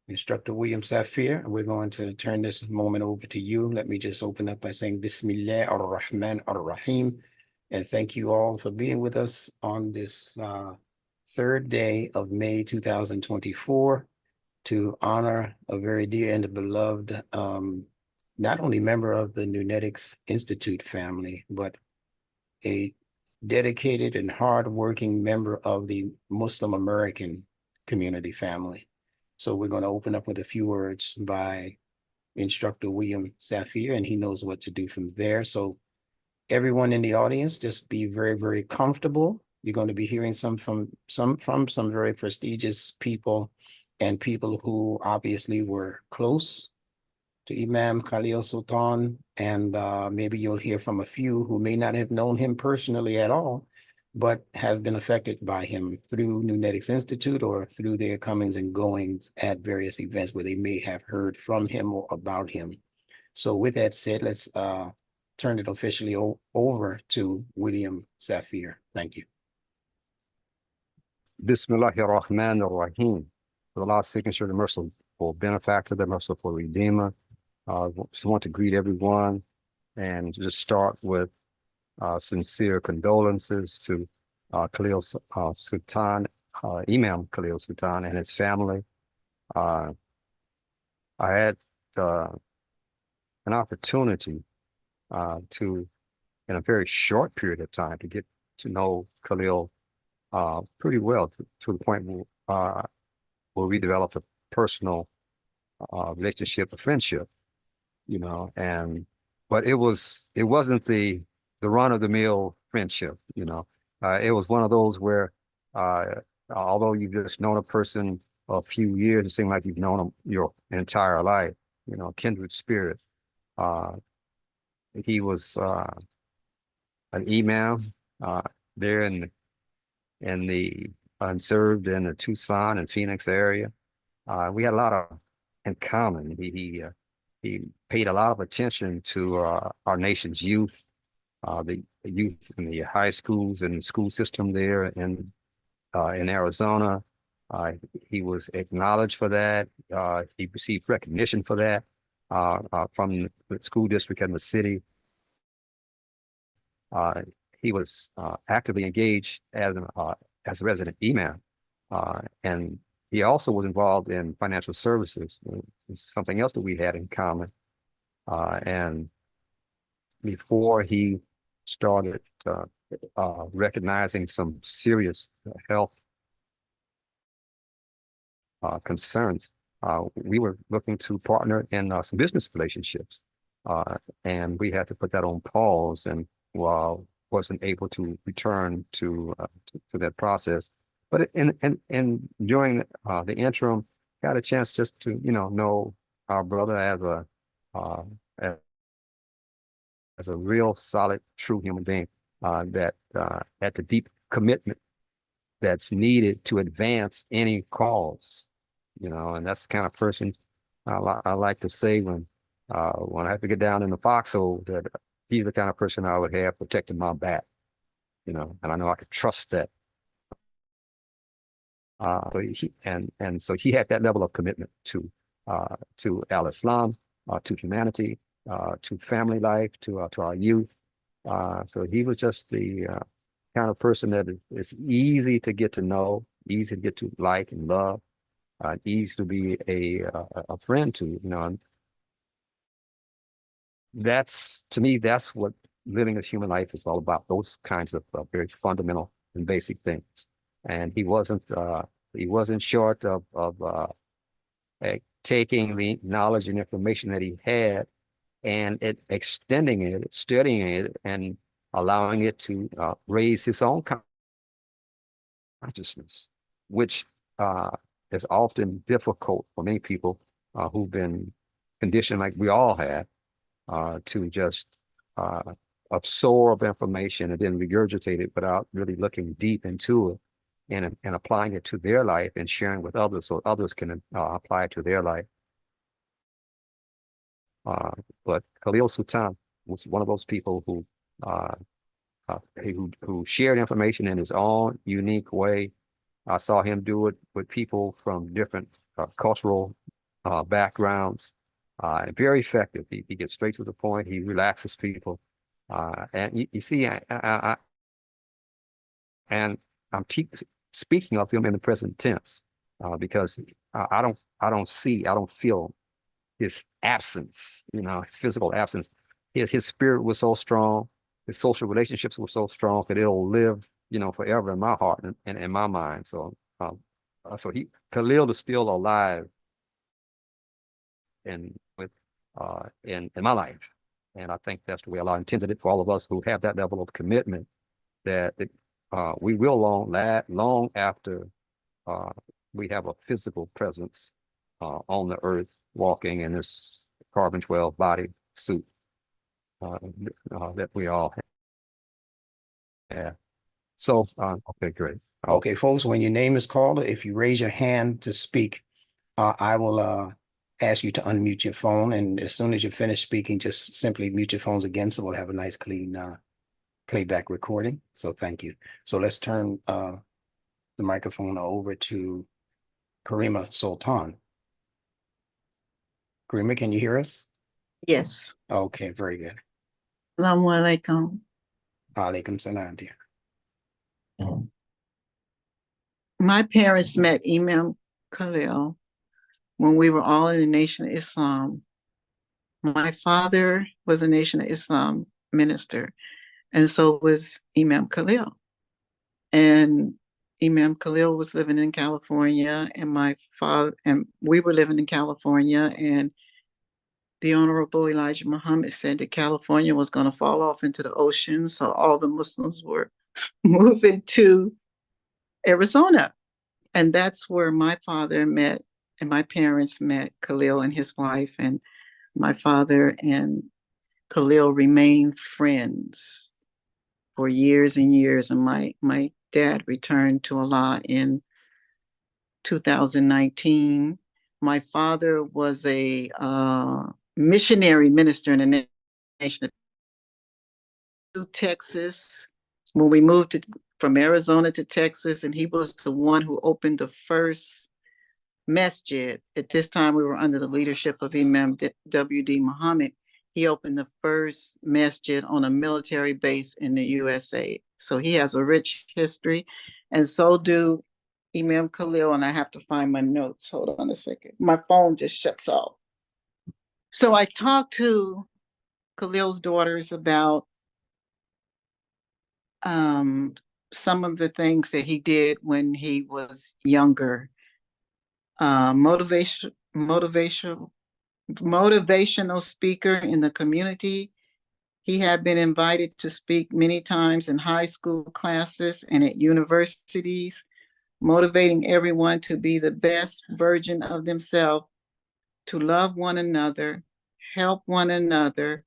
Instructor William Safir. We're going to turn this moment over to you. Let me just open up by saying Bismillah ar-Rahman ar-Rahim. And thank you all for being with us on this third day of May 2024 to honor a very dear and beloved, not only member of the Nunetics Institute family, but a dedicated and hardworking member of the Muslim American community family. So we're going to open up with a few words by Instructor William Safir, and he knows what to do from there. So everyone in the audience, just be very, very comfortable. You're going to be hearing some from some very prestigious people and people who obviously were close to Imam Khalil Sultan, and maybe you'll hear from a few who may not have known him personally at all, but have been affected by him through Nunetics Institute or through their comings and goings at various events where they may have heard from him or about him. So with that said, let's turn it officially over to William Safir. Thank you. Bismillahirrahmanirrahim. For the last signature, the merciful benefactor, the merciful redeemer. Just want to greet everyone and just start with sincere condolences to Khalil Sultan, Imam Khalil Sultan and his family. I had an opportunity to, in a very short period of time, to get to know Khalil pretty well to the point where we developed a personal relationship, a friendship, you know, but it wasn't the run-of-the-mill friendship, you know. It was one of those where although you've just known a person a few years, it seemed like you've known them your entire life, you know, kindred spirit. He was an imam there in the unserved in the Tucson and Phoenix area. We had a lot of in common. He paid a lot of attention to our nation's youth, the youth in the high schools and school system there in Arizona. He was acknowledged for that. He received recognition for that from the school district and the city. He was actively engaged as a resident imam, and he also was involved in financial services. It's something else that we had in common. And before he started recognizing some serious health concerns, we were looking to partner in some business relationships. And we had to put that on pause, and wasn't able to return to that process. But during the interim, got a chance just to know our brother as a real solid, true human being that had the deep commitment that's needed to advance any cause, and that's the kind of person I like to say when I have to get down in the foxhole, that he's the kind of person I would have protecting my back, and I know I could trust that. So he had that level of commitment to al-Islam, to humanity, to family life, to our youth. So he was just the kind of person that is easy to get to know, easy to get to like and love, easy to be a friend to. And to me, that's what living a human life is all about. Those kinds of very fundamental and basic things. And he wasn't short of taking the knowledge and information that he had and extending it, studying it, and allowing it to raise his own consciousness, which is often difficult for many people who've been conditioned, like we all have, to just absorb information and then regurgitate it without really looking deep into it and applying it to their life and sharing with others so others can apply it to their life. But Khalil Sultan was one of those people who shared information in his own unique way. I saw him do it with people from different cultural backgrounds. Very effective. He gets straight to the point. He relaxes people. And you see, and I'm speaking of him in the present tense because I don't feel his absence, his physical absence. His spirit was so strong, his social relationships were so strong that it'll live, forever in my heart and in my mind. So Khalil is still alive in my life, and I think that's the way Allah intended it for all of us who have that level of commitment that we will long after we have a physical presence on the earth, walking in this carbon 12 body suit that we all have. So, okay, great. Okay, folks, when your name is called, if you raise your hand to speak, I will ask you to unmute your phone. And as soon as you finish speaking, just simply mute your phones again. So we'll have a nice, clean playback recording. So thank you. So let's turn the microphone over to Karima Sultan. Karima, can you hear us? Yes. Okay, very good. Assalamu alaikum. Alaikum salam, dear. My parents met Imam Khalil when we were all in the Nation of Islam. My father was a Nation of Islam minister, and so was Imam Khalil. And Imam Khalil was living in California, and my father and we were living in California, and the Honorable Elijah Muhammad said that California was going to fall off into the ocean, so all the Muslims were moving to Arizona. And that's where my father met and my parents met Khalil and his wife, and my father and Khalil remained friends for years and years. And my dad returned to Allah in 2019. My father was a missionary minister in the nation of Texas. When we moved from Arizona to Texas, and he was the one who opened the first masjid. At this time, we were under the leadership of Imam W.D. Muhammad. He opened the first masjid on a military base in the USA. So he has a rich history, and so do Imam Khalil. And I have to find my notes. Hold on a second. My phone just shuts off. So I talked to Khalil's daughters about some of the things that he did when he was younger. Motivational speaker in the community. He had been invited to speak many times in high school classes and at universities, motivating everyone to be the best version of themselves, to love one another, help one another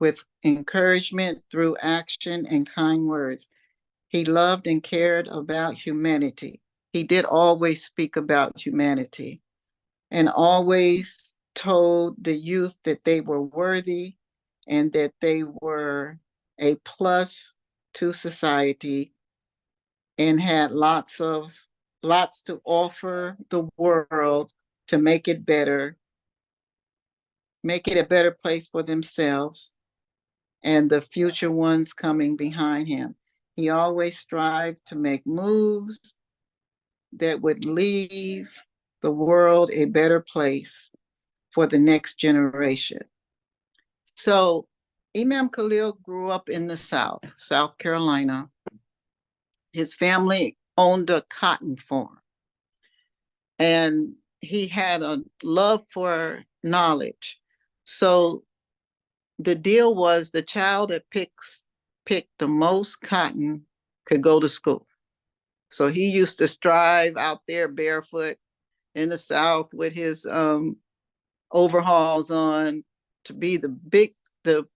with encouragement through action and kind words. He loved and cared about humanity. He did always speak about humanity and always told the youth that they were worthy and that they were a plus to society and had lots to offer the world to make it better, make it a better place for themselves and the future ones coming behind him. He always strived to make moves that would leave the world a better place for the next generation. So Imam Khalil grew up in the South Carolina. His family owned a cotton farm, and he had a love for knowledge. So the deal was the child that picked the most cotton could go to school. So he used to strive out there barefoot in the South with his overalls on to be pick the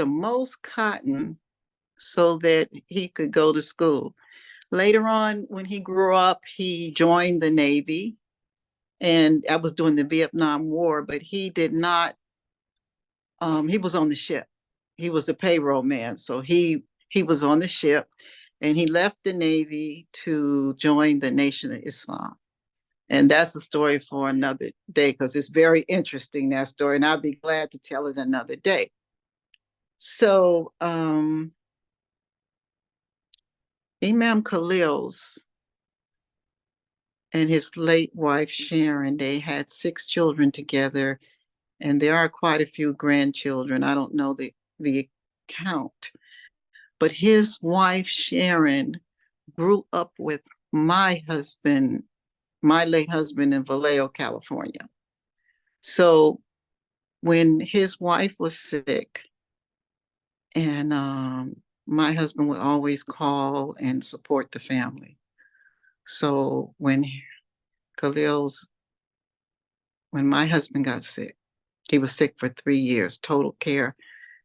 most cotton so that he could go to school. Later on, when he grew up, he joined the Navy, and I was during the Vietnam War, but he did not, he was on the ship. He was a payroll man. So he was on the ship, and he left the Navy to join the Nation of Islam. And that's a story for another day because it's very interesting, that story, and I'll be glad to tell it another day. So Imam Khalil's and his late wife Sharon, they had 6 children together, and there are quite a few grandchildren. I don't know the count, but his wife Sharon grew up with my husband, my late husband, in Vallejo, California. So when his wife was sick, and my husband would always call and support the family. So Khalil's, when my husband got sick, he was sick for 3 years, total care.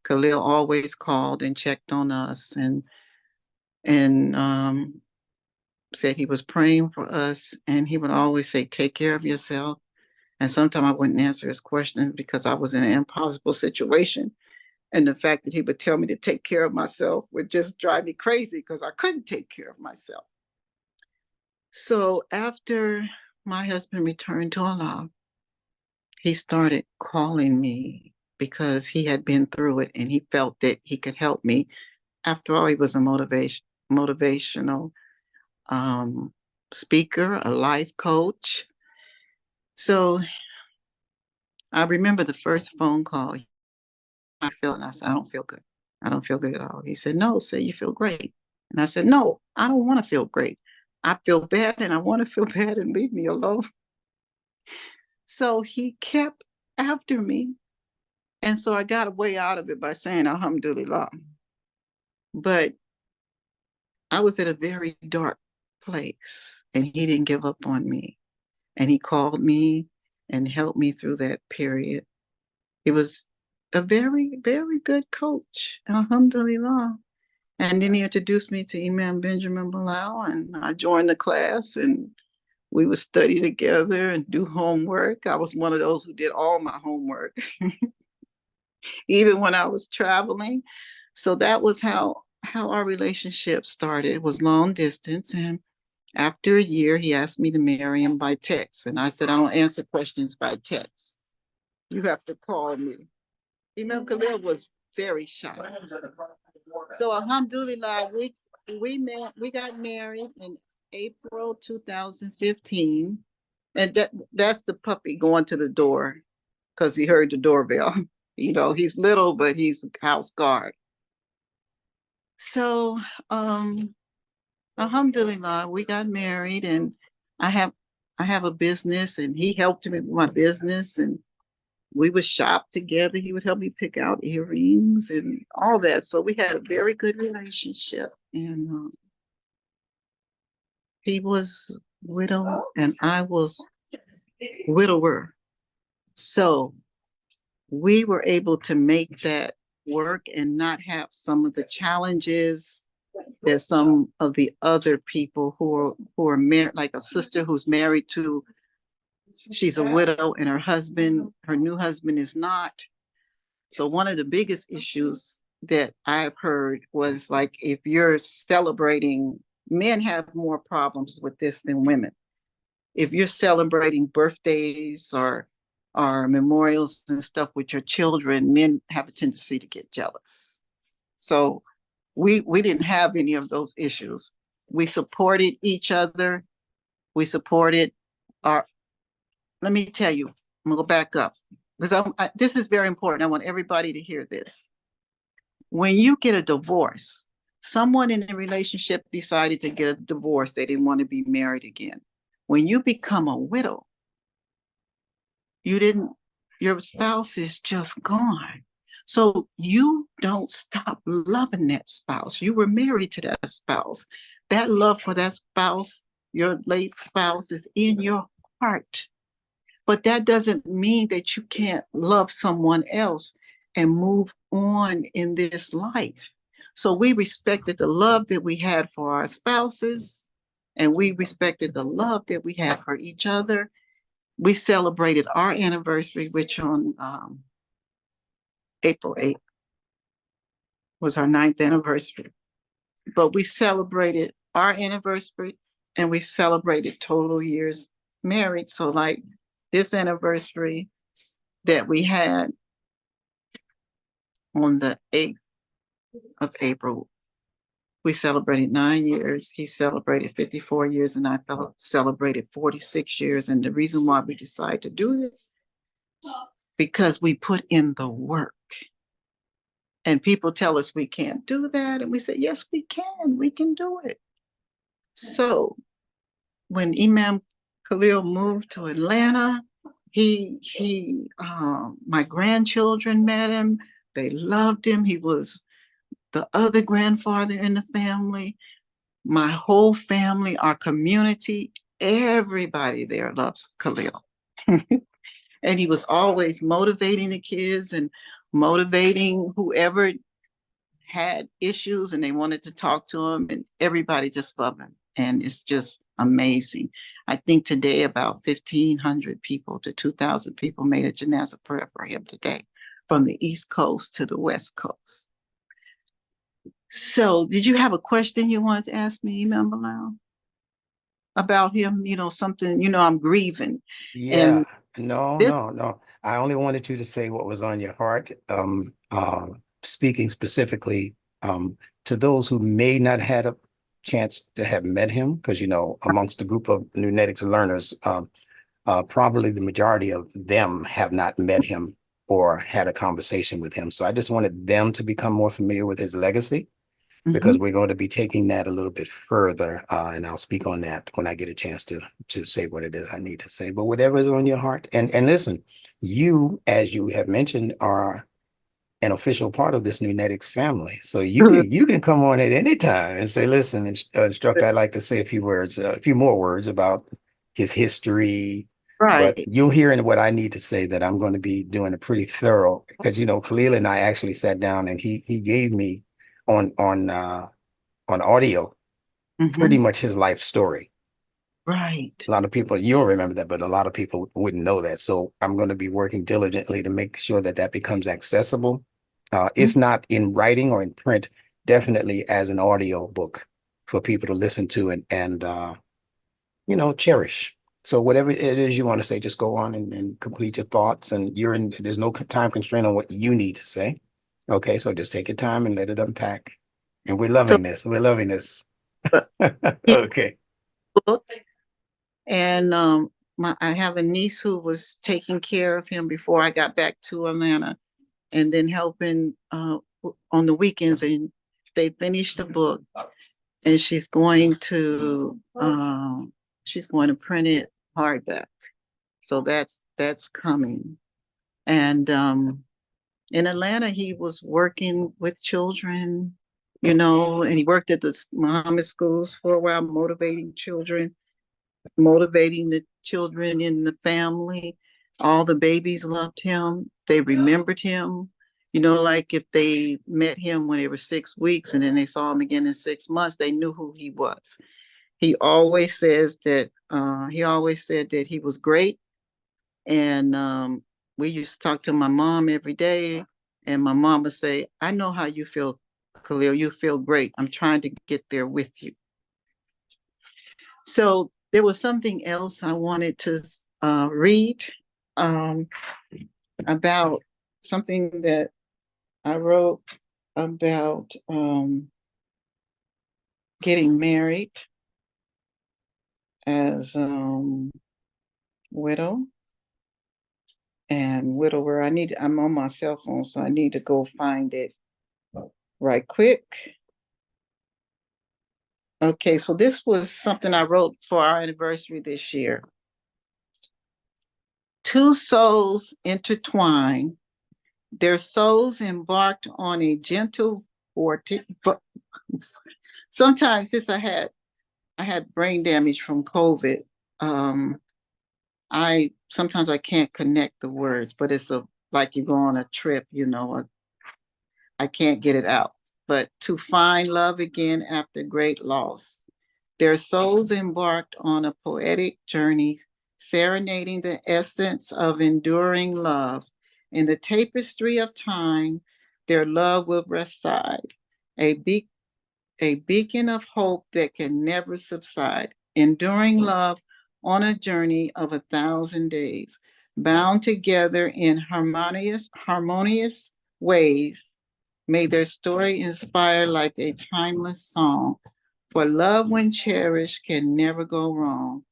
Khalil always called and checked on us, and said he was praying for us, and he would always say, "Take care of yourself." And sometimes I wouldn't answer his questions because I was in an impossible situation. And the fact that he would tell me to take care of myself would just drive me crazy because I couldn't take care of myself. So after my husband returned to Allah, he started calling me because he had been through it and he felt that he could help me. After all, he was a motivational speaker, a life coach. So I remember the first phone call. I felt, and I said, "I don't feel good. I don't feel good at all." He said, "No, say you feel great." And I said, "No, I don't want to feel great. I feel bad and I want to feel bad, and leave me alone." So he kept after me. And so I got a way out of it by saying Alhamdulillah. But I was at a very dark place and he didn't give up on me. And he called me and helped me through that period. He was a very, very good coach. Alhamdulillah. And then he introduced me to Imam Benjamin Bilal, and I joined the class, and we would study together and do homework. I was one of those who did all my homework, even when I was traveling. So that was how our relationship started. It was long distance, and after a year, he asked me to marry him by text, and I said, "I don't answer questions by text. You have to call me." Imam Khalil was very shy. So Alhamdulillah, we got married in April 2015. And that's the puppy going to the door because he heard the doorbell. You know, he's little, but he's house guard. So Alhamdulillah, we got married, and I have a business, and he helped me with my business, and we would shop together. He would help me pick out earrings and all that. So we had a very good relationship. And he was widow and I was widower. So we were able to make that work and not have some of the challenges that some of the other people who are married, like a sister who's married to, she's a widow and her new husband is not. So one of the biggest issues that I've heard was, like, if you're celebrating, men have more problems with this than women. If you're celebrating birthdays or memorials and stuff with your children, men have a tendency to get jealous. So we didn't have any of those issues. We supported each other. We supported our, let me tell you, I'm gonna go back up because this is very important. I want everybody to hear this. When you get a divorce, someone in a relationship decided to get a divorce. They didn't want to be married again. When you become a widow, your spouse is just gone. So you don't stop loving that spouse. You were married to that spouse. That love for that spouse, your late spouse, is in your heart. But that doesn't mean that you can't love someone else and move on in this life. So we respected the love that we had for our spouses, and we respected the love that we had for each other. We celebrated our anniversary, which on April 8th was our 9th anniversary. But we celebrated our anniversary and we celebrated total years married. So like this anniversary that we had on the 8th of April, we celebrated 9 years. He celebrated 54 years, and I celebrated 46 years. And the reason why we decided to do it, because we put in the work. And people tell us we can't do that. And we say, yes, we can do it. So when Imam Khalil moved to Atlanta, my grandchildren met him. They loved him. He was the other grandfather in the family. My whole family, our community, everybody there loves Khalil. And he was always motivating the kids and motivating whoever had issues and they wanted to talk to him, and everybody just loved him. And it's just amazing. I think today about 1,500 people to 2,000 people made a janazah prayer for him today, from the East Coast to the West Coast. So did you have a question you wanted to ask me, Imam Bilal? About him, something, I'm grieving. Yeah, And no, this, no, no. I only wanted you to say what was on your heart. Speaking specifically to those who may not had a chance to have met him, because amongst the group of Nunetics learners, probably the majority of them have not met him or had a conversation with him. So I just wanted them to become more familiar with his legacy, because we're going to be taking that a little bit further, and I'll speak on that when I get a chance to say what it is I need to say. But whatever is on your heart, and listen, you, as you have mentioned, are an official part of this Nunetics family, so you can come on at any time and say, "Listen, Instructor, I'd like to say a few words, a few more words about his history." But right. you'll hear in what I need to say that I'm going to be doing a pretty thorough, because Khalil and I actually sat down and he gave me on audio pretty much his life story. Right. A lot of people, you'll remember that, but a lot of people wouldn't know that. So I'm going to be working diligently to make sure that that becomes accessible, if not in writing or in print, definitely as an audio book for people to listen to and cherish. So whatever it is you want to say, just go on and complete your thoughts. And there's no time constraint on what you need to say. Okay, so just take your time and let it unpack. And we're So loving this. We're loving this. he Okay. booked, and I have a niece who was taking care of him before I got back to Atlanta, and then helping on the weekends. And they finished the book, and she's going to print it hardback. So that's coming. And in Atlanta, he was working with children, and he worked at the Muhammad schools for a while, motivating the children in the family. All the babies loved him. They remembered him. Like if they met him when they were 6 weeks and then they saw him again in 6 months, they knew who he was. He always said that he was great. And we used to talk to my mom every day. And my mom would say, I know how you feel, Khalil. You feel great. I'm trying to get there with you. So there was something else I wanted to read um, about something that I wrote about getting married as widow and widower. I'm on my cell phone, so I need to go find it right quick. Okay, so this was something I wrote for our anniversary this year. Two souls intertwine, their souls embarked on a gentle vortex. But sometimes since I had brain damage from COVID, I sometimes I can't connect the words, but it's like you go on a trip, I can't get it out. But to find love again after great loss. Their souls embarked on a poetic journey, serenading the essence of enduring love. In the tapestry of time, their love will reside, a, be- a beacon of hope that can never subside. Enduring love on a journey of 1,000 days, bound together in harmonious ways. May their story inspire like a timeless song. For love, when cherished, can never go wrong.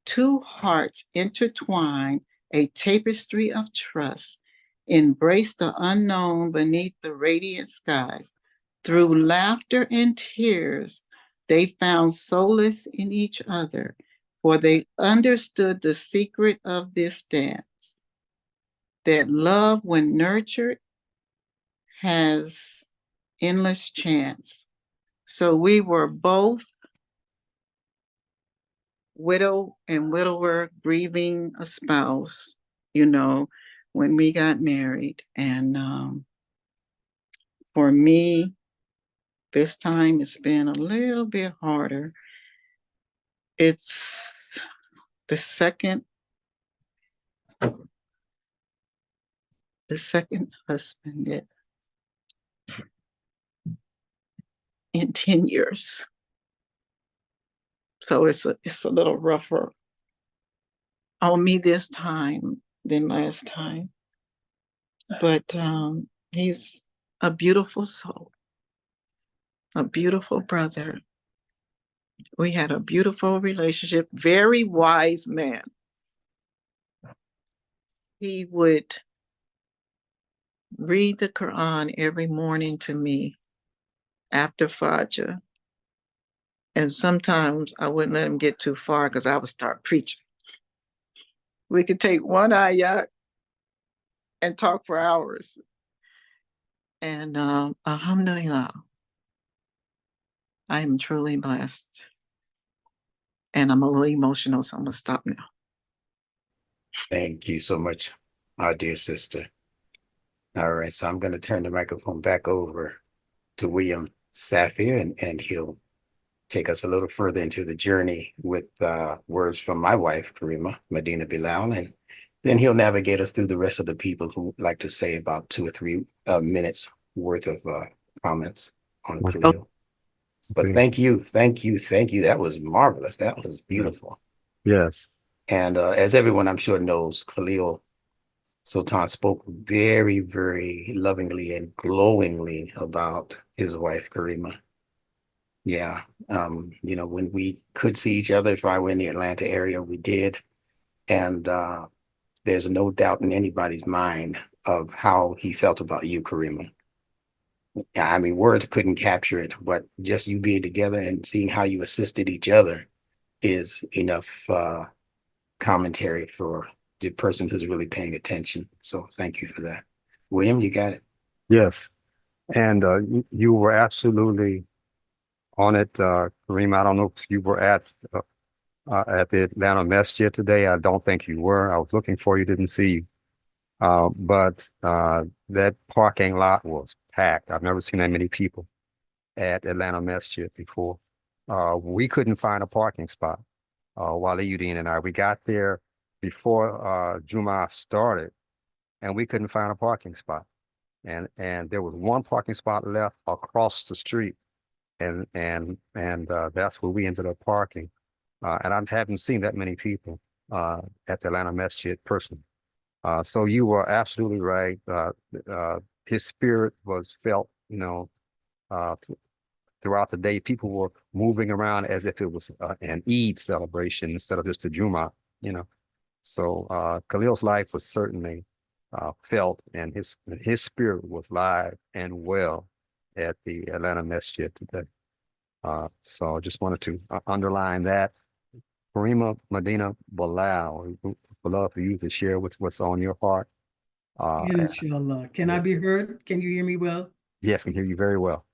Two hearts intertwine, a tapestry of trust. Embrace the unknown beneath the radiant skies. Through laughter and tears, they found solace in each other, for they understood the secret of this dance, that love, when nurtured, has endless chance. So we were both widow and widower, grieving a spouse, when we got married. And for me, this time it's been a little bit harder. It's the second husband in 10 years. So it's a little rougher on me this time than last time. But he's a beautiful soul, a beautiful brother. We had a beautiful relationship, very wise man. He would read the Quran every morning to me after Fajr. And sometimes I wouldn't let him get too far because I would start preaching. We could take one ayat and talk for hours. And alhamdulillah, I am truly blessed. And I'm a little emotional, so I'm going to stop now. Thank you so much, our dear sister. All right, so I'm going to turn the microphone back over to William Safir, and he'll take us a little further into the journey with words from my wife, Karima Medina Bilal, and then he'll navigate us through the rest of the people who like to say about 2 or 3 minutes worth of comments on Khalil. But thank you. That was marvelous. That was beautiful. Yes. And as everyone I'm sure knows, Khalil Sultan spoke very, very lovingly and glowingly about his wife, Karima. Yeah. When we could see each other, if I were in the Atlanta area, we did. And there's no doubt in anybody's mind of how he felt about you, Karima. I mean, words couldn't capture it, but just you being together and seeing how you assisted each other is enough commentary for the person who's really paying attention. So thank you for that. William, you got it. Yes. And you were absolutely on it, Kareem. I don't know if you were at the Atlanta Masjid today. I don't think you were. I was looking for you, didn't see you. But that parking lot was packed. I've never seen that many people at Atlanta Masjid before. We couldn't find a parking spot. Waliuddin and I, we got there before Juma started, and we couldn't find a parking spot. And there was one parking spot left across the street, and that's where we ended up parking. And I haven't seen that many people at the Atlanta Masjid personally. So you were absolutely right. His spirit was felt, throughout the day. People were moving around as if it was an Eid celebration instead of just a Juma, So Khalil's life was certainly felt, and his spirit was live and well at the Atlanta Masjid today. So I just wanted to underline that. Karima Medina Bilal, would love for you to share what's on your heart. Inshallah. Can I be heard? Can you hear me well? Yes, I can hear you very well.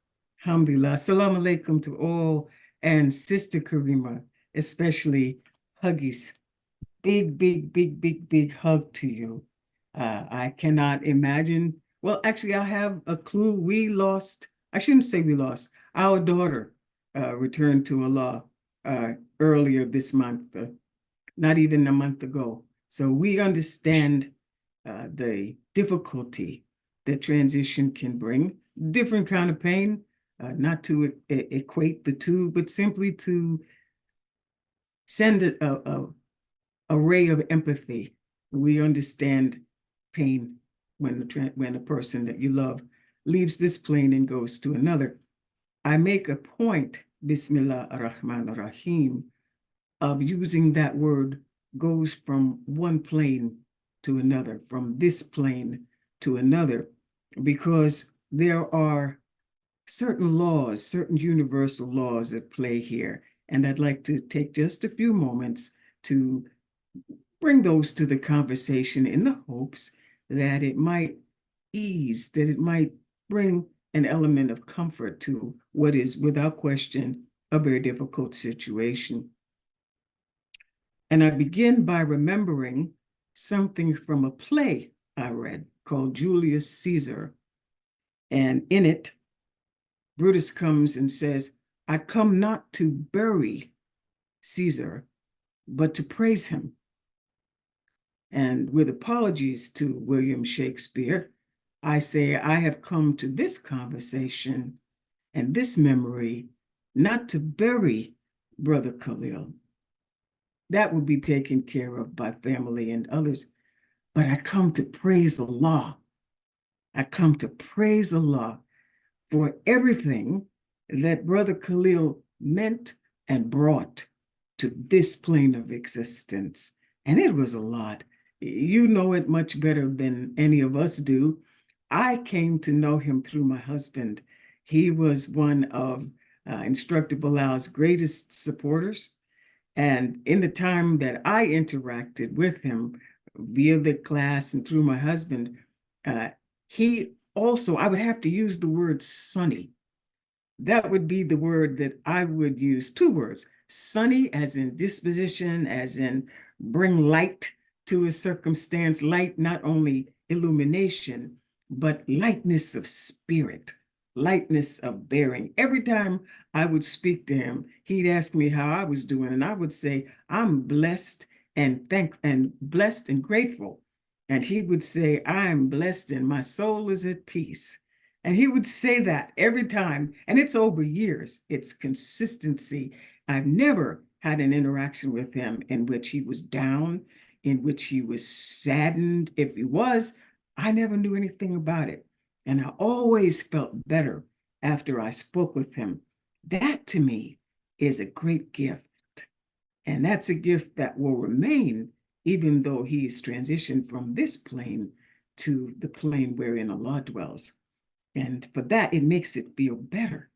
Alhamdulillah. Assalamu alaikum to all, and Sister Karima, especially huggies. Big hug to you. I cannot imagine. Well, actually, I have a clue. I shouldn't say we lost. Our daughter returned to Allah earlier this month, not even a month ago. So we understand the difficulty that transition can bring, different kind of pain, not to equate the two, but simply to send a array of empathy. We understand pain when a person that you love leaves this plane and goes to another. I make a point, Bismillah ar-Rahman ar-Rahim, of using that word goes from one plane to another, from this plane to another, because there are certain laws, certain universal laws at play here. And I'd like to take just a few moments to bring those to the conversation in the hopes that it might ease, that it might bring an element of comfort to what is, without question, a very difficult situation. And I begin by remembering something from a play I read called Julius Caesar. And in it, Brutus comes and says, I come not to bury Caesar, but to praise him. And with apologies to William Shakespeare, I say I have come to this conversation and this memory not to bury Brother Khalil. That will be taken care of by family and others. But I come to praise Allah. I come to praise Allah for everything that Brother Khalil meant and brought to this plane of existence. And it was a lot. You know it much better than any of us do. I came to know him through my husband. He was one of Instructor Bilal's greatest supporters. And in the time that I interacted with him via the class and through my husband, he also, I would have to use the word sunny. That would be the word that I would use, two words, sunny as in disposition, as in bring light to a circumstance, light, not only illumination, but lightness of spirit, lightness of bearing. Every time I would speak to him, he'd ask me how I was doing, and I would say, I'm blessed and blessed and grateful. And he would say, I am blessed and my soul is at peace. And he would say that every time, and it's over years, it's consistency. I've never had an interaction with him in which he was down, in which he was saddened. If he was, I never knew anything about it. And I always felt better after I spoke with him. That to me is a great gift. And that's a gift that will remain even though he's transitioned from this plane to the plane wherein Allah dwells. And for that, it makes it feel better.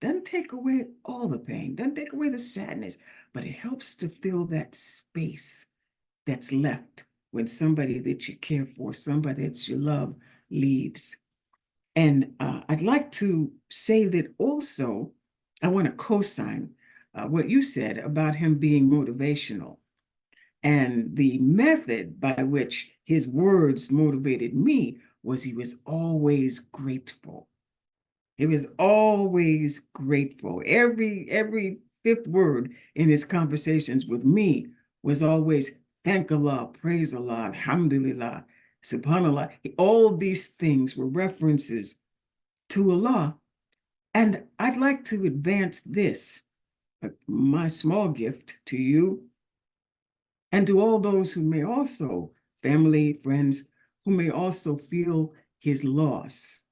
Doesn't take away all the pain, doesn't take away the sadness, but it helps to fill that space that's left when somebody that you care for, somebody that you love, leaves. And I'd like to say that also, I want to co-sign what you said about him being motivational. And the method by which his words motivated me was he was always grateful. He was always grateful. Every fifth word in his conversations with me was always thank Allah, praise Allah, alhamdulillah, subhanallah. All these things were references to Allah. And I'd like to advance this, my small gift to you, and to all those who may also, family, friends, who may also feel his loss,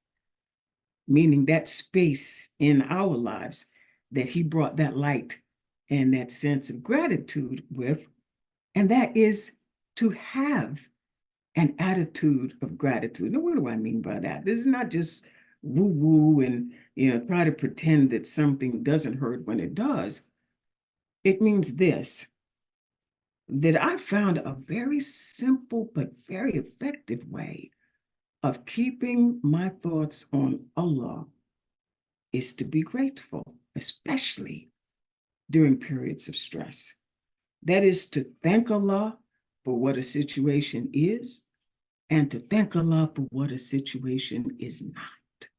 meaning that space in our lives that he brought that light and that sense of gratitude with, and that is to have an attitude of gratitude. Now, what do I mean by that? This is not just woo-woo and, try to pretend that something doesn't hurt when it does. It means this, that I found a very simple but very effective way of keeping my thoughts on Allah is to be grateful, especially during periods of stress. That is to thank Allah for what a situation is and to thank Allah for what a situation is not.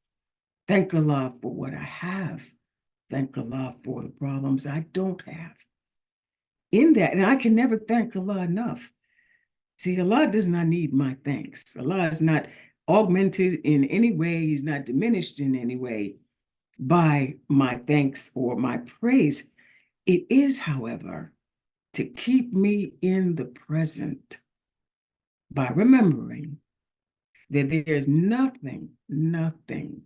Thank Allah for what I have. Thank Allah for the problems I don't have. In that, and I can never thank Allah enough. See, Allah does not need my thanks. Allah is not augmented in any way. He's not diminished in any way by my thanks or my praise. It is, however, to keep me in the present by remembering that there's nothing, nobody,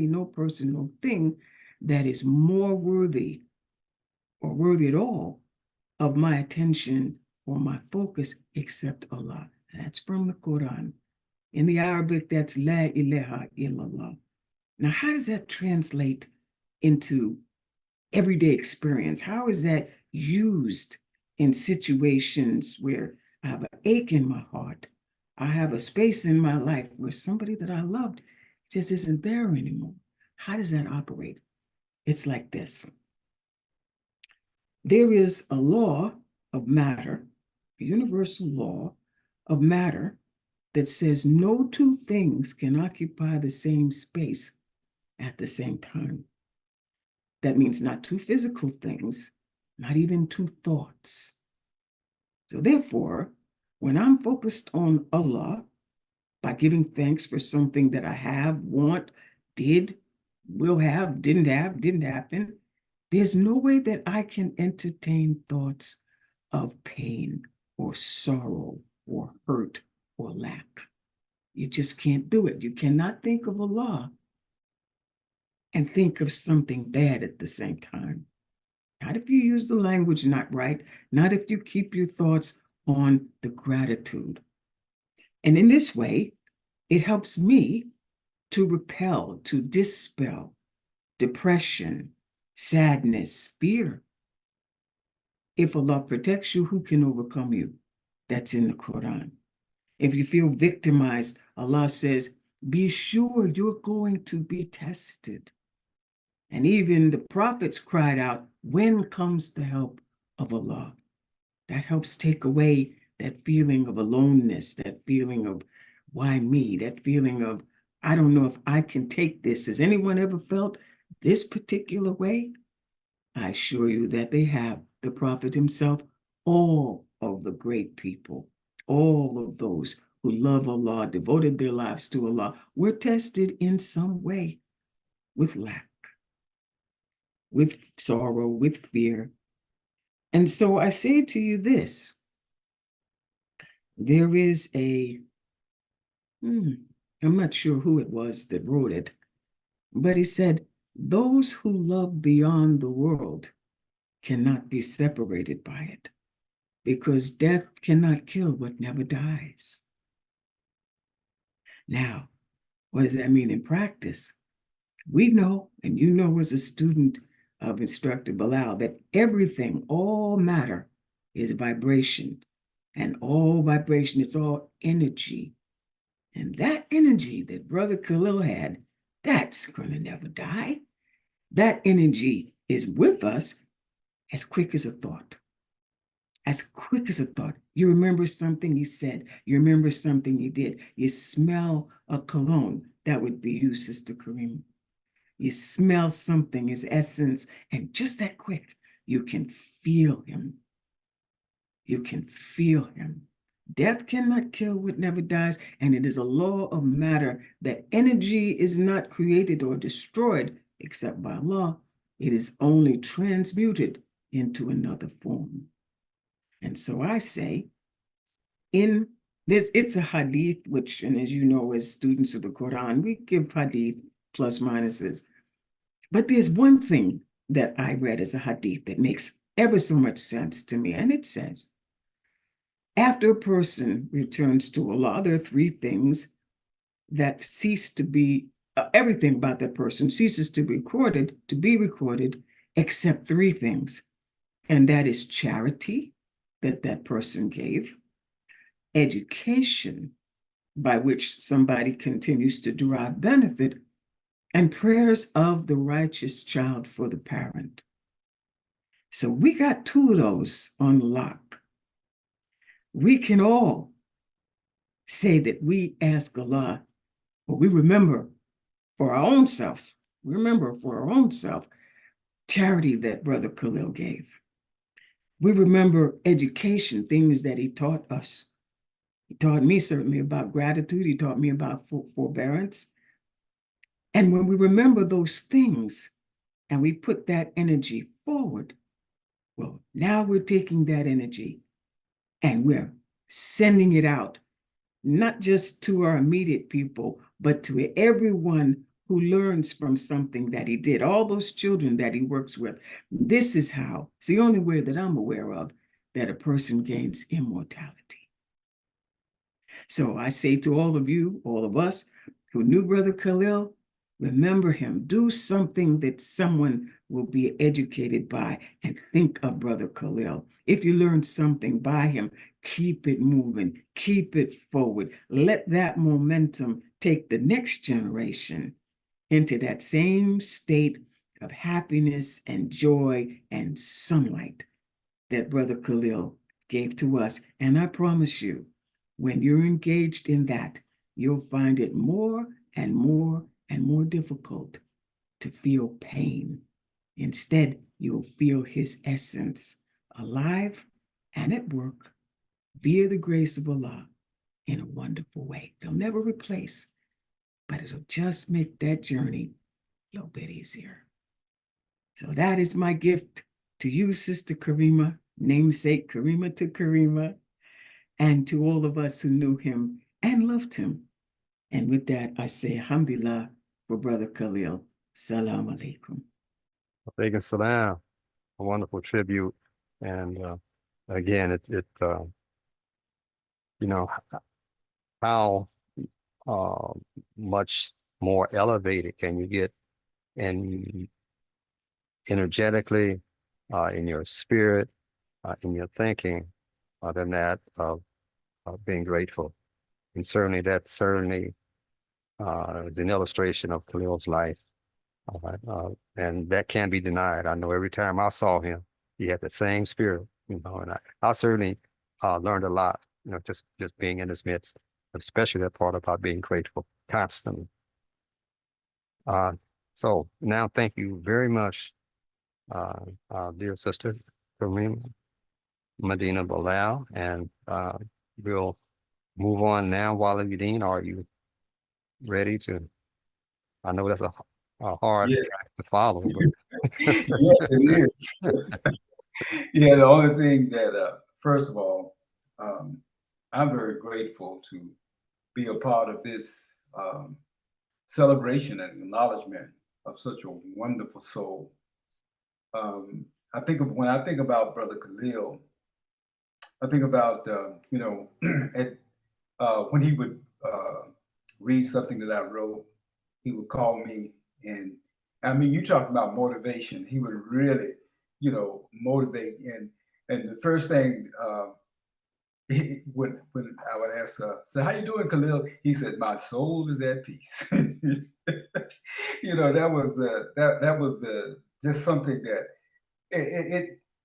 no person, no thing that is more worthy or worthy at all of my attention or my focus except Allah. That's from the Quran. In the Arabic, that's La ilaha illallah. Now, how does that translate into everyday experience? How is that used in situations where I have an ache in my heart? I have a space in my life where somebody that I loved just isn't there anymore. How does that operate? It's like this. There is a law of matter, a universal law of matter that says no two things can occupy the same space at the same time. That means not two physical things, not even two thoughts. So therefore, when I'm focused on Allah, by giving thanks for something that I have, want, did, will have, didn't happen, there's no way that I can entertain thoughts of pain or sorrow or hurt or lack. You just can't do it. You cannot think of Allah and think of something bad at the same time. Not if you use the language not right, not if you keep your thoughts on the gratitude. And in this way, it helps me to repel, to dispel depression, sadness, fear. If Allah protects you, who can overcome you? That's in the Quran. If you feel victimized, Allah says, be sure you're going to be tested. And even the prophets cried out, when comes the help of Allah? That helps take away that feeling of aloneness, that feeling of why me, that feeling of, I don't know if I can take this. Has anyone ever felt this particular way? I assure you that they have. The prophet himself, all of the great people, all of those who love Allah, devoted their lives to Allah, were tested in some way with lack, with sorrow, with fear. And so I say to you this, there is I'm not sure who it was that wrote it, but he said, those who love beyond the world cannot be separated by it, because death cannot kill what never dies. Now, what does that mean in practice? We know, and you know as a student of Instructor Bilal, that everything, all matter is vibration, and all vibration, it's all energy. And that energy that Brother Khalil had, that's going to never die. That energy is with us as quick as a thought. As quick as a thought. You remember something he said. You remember something he did. You smell a cologne. That would be you, Sister Kareem. You smell something, his essence, and just that quick, you can feel him. You can feel him. Death cannot kill what never dies, and it is a law of matter that energy is not created or destroyed except by Allah. It is only transmuted into another form. And so I say, in this, it's a hadith, which, and as you know, as students of the Quran, we give hadith plus minuses. But there's one thing that I read as a hadith that makes ever so much sense to me, and it says, after a person returns to Allah, there are three things that cease to be, everything about that person ceases to be recorded, except three things. And that is charity that that person gave, education by which somebody continues to derive benefit, and prayers of the righteous child for the parent. So we got two of those on lock. We can all say that we ask Allah, or we remember for our own self, charity that Brother Khalil gave. We remember education, things that he taught us. He taught me certainly about gratitude. He taught me about forbearance. And when we remember those things and we put that energy forward, Well, now we're taking that energy and we're sending it out, not just to our immediate people, but to everyone who learns from something that he did, all those children that he works with. This is how, it's the only way that I'm aware of, that a person gains immortality. So I say to all of you, all of us who knew Brother Khalil, remember him. Do something that someone will be educated by, and think of Brother Khalil. If you learn something by him, keep it moving, keep it forward. Let that momentum take the next generation into that same state of happiness and joy and sunlight that Brother Khalil gave to us. And I promise you, when you're engaged in that, you'll find it more and more and more difficult to feel pain. Instead, you'll feel his essence alive and at work via the grace of Allah in a wonderful way. It'll never replace, but it'll just make that journey a little bit easier. So that is my gift to you, Sister Karima, namesake Karima to Karima, and to all of us who knew him and loved him. And with that, I say alhamdulillah for Brother Khalil. Salam alaikum. Alaikum salam. A wonderful tribute. And again, you know, how much more elevated can you get in energetically, in your spirit, in your thinking, than that of being grateful. And certainly that is an illustration of Khalil's life. And that can't be denied. I know every time I saw him, he had the same spirit, and I certainly learned a lot, just being in his midst, especially that part about being grateful constantly. So now thank you very much, dear sister Kareem Medina Bilal, and we'll move on now. Wally Udine, are you ready to? I know that's a hard Yes. track to follow, but Yes, it is. Yeah, the only thing that, first of all, I'm very grateful to be a part of this celebration and acknowledgement of such a wonderful soul. When I think about Brother Khalil, I think about when he would read something that I wrote, he would call me, and I mean, you talk about motivation. He would really, motivate. And the first thing when I would ask, so how you doing, Khalil? He said, my soul is at peace. That was just something that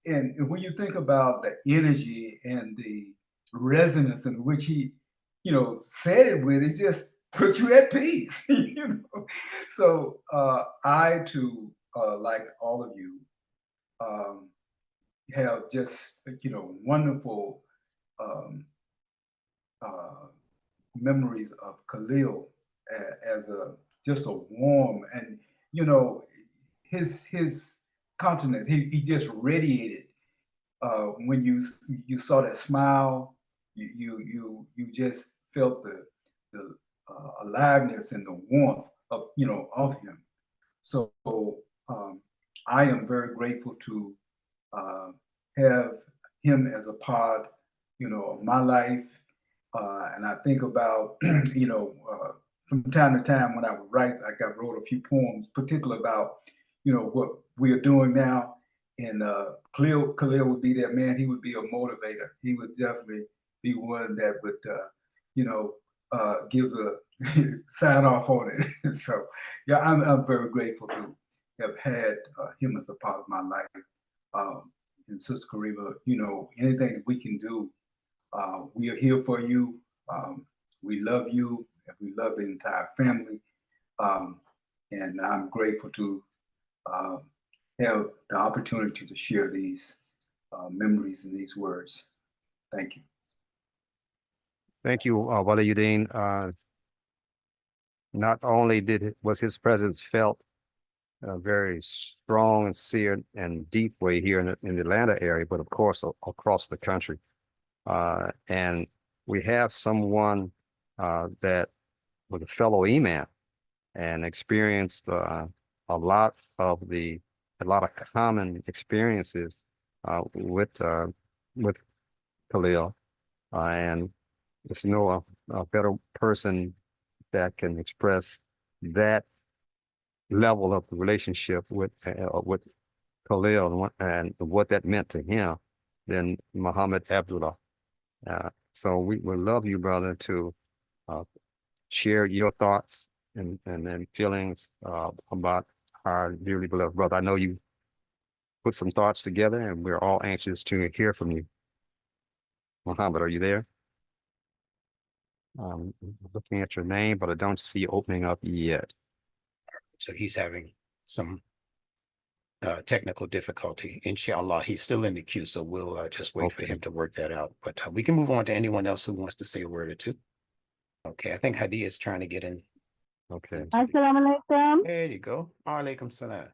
and when you think about the energy and the resonance in which he, said it with, it just puts you at peace. So I too, like all of you, have just wonderful memories of Khalil as just a warm and his countenance. He just radiated when you saw that smile. You just felt the aliveness and the warmth of him. So I am very grateful to have him as a part of my life. And I think about from time to time when I would write, like I wrote a few poems, particularly about what we are doing now. And Khalil would be that man. He would be a motivator. He would definitely be one that would give the sign off on it. So yeah, I'm very grateful to have had him as a part of my life. And Sister Karima, anything that we can do, we are here for you. We love you, and we love the entire family. And I'm grateful to have the opportunity to share these memories and these words. Thank you. thank you, Wally Udine. Not only was his presence felt a very strong and seared and deep way here in the Atlanta area, but of course across the country. And we have someone that was a fellow imam and experienced a lot of common experiences with Khalil, and there's no a better person that can express that level of the relationship with Khalil and what that meant to him than Muhammad Abdullah. So we would love you, brother, to share your thoughts and feelings about our dearly beloved brother. I know you put some thoughts together, and we're all anxious to hear from you. Muhammad, are you there? Looking at your name, but I don't see opening up yet. So he's having some technical difficulty. Inshallah, he's still in the queue, so we'll just wait for him to work that out. But we can move on to anyone else who wants to say a word or two. Okay, I think Hadi is trying to get in. Okay. Assalamu alaikum. There you go. Alaikum salam.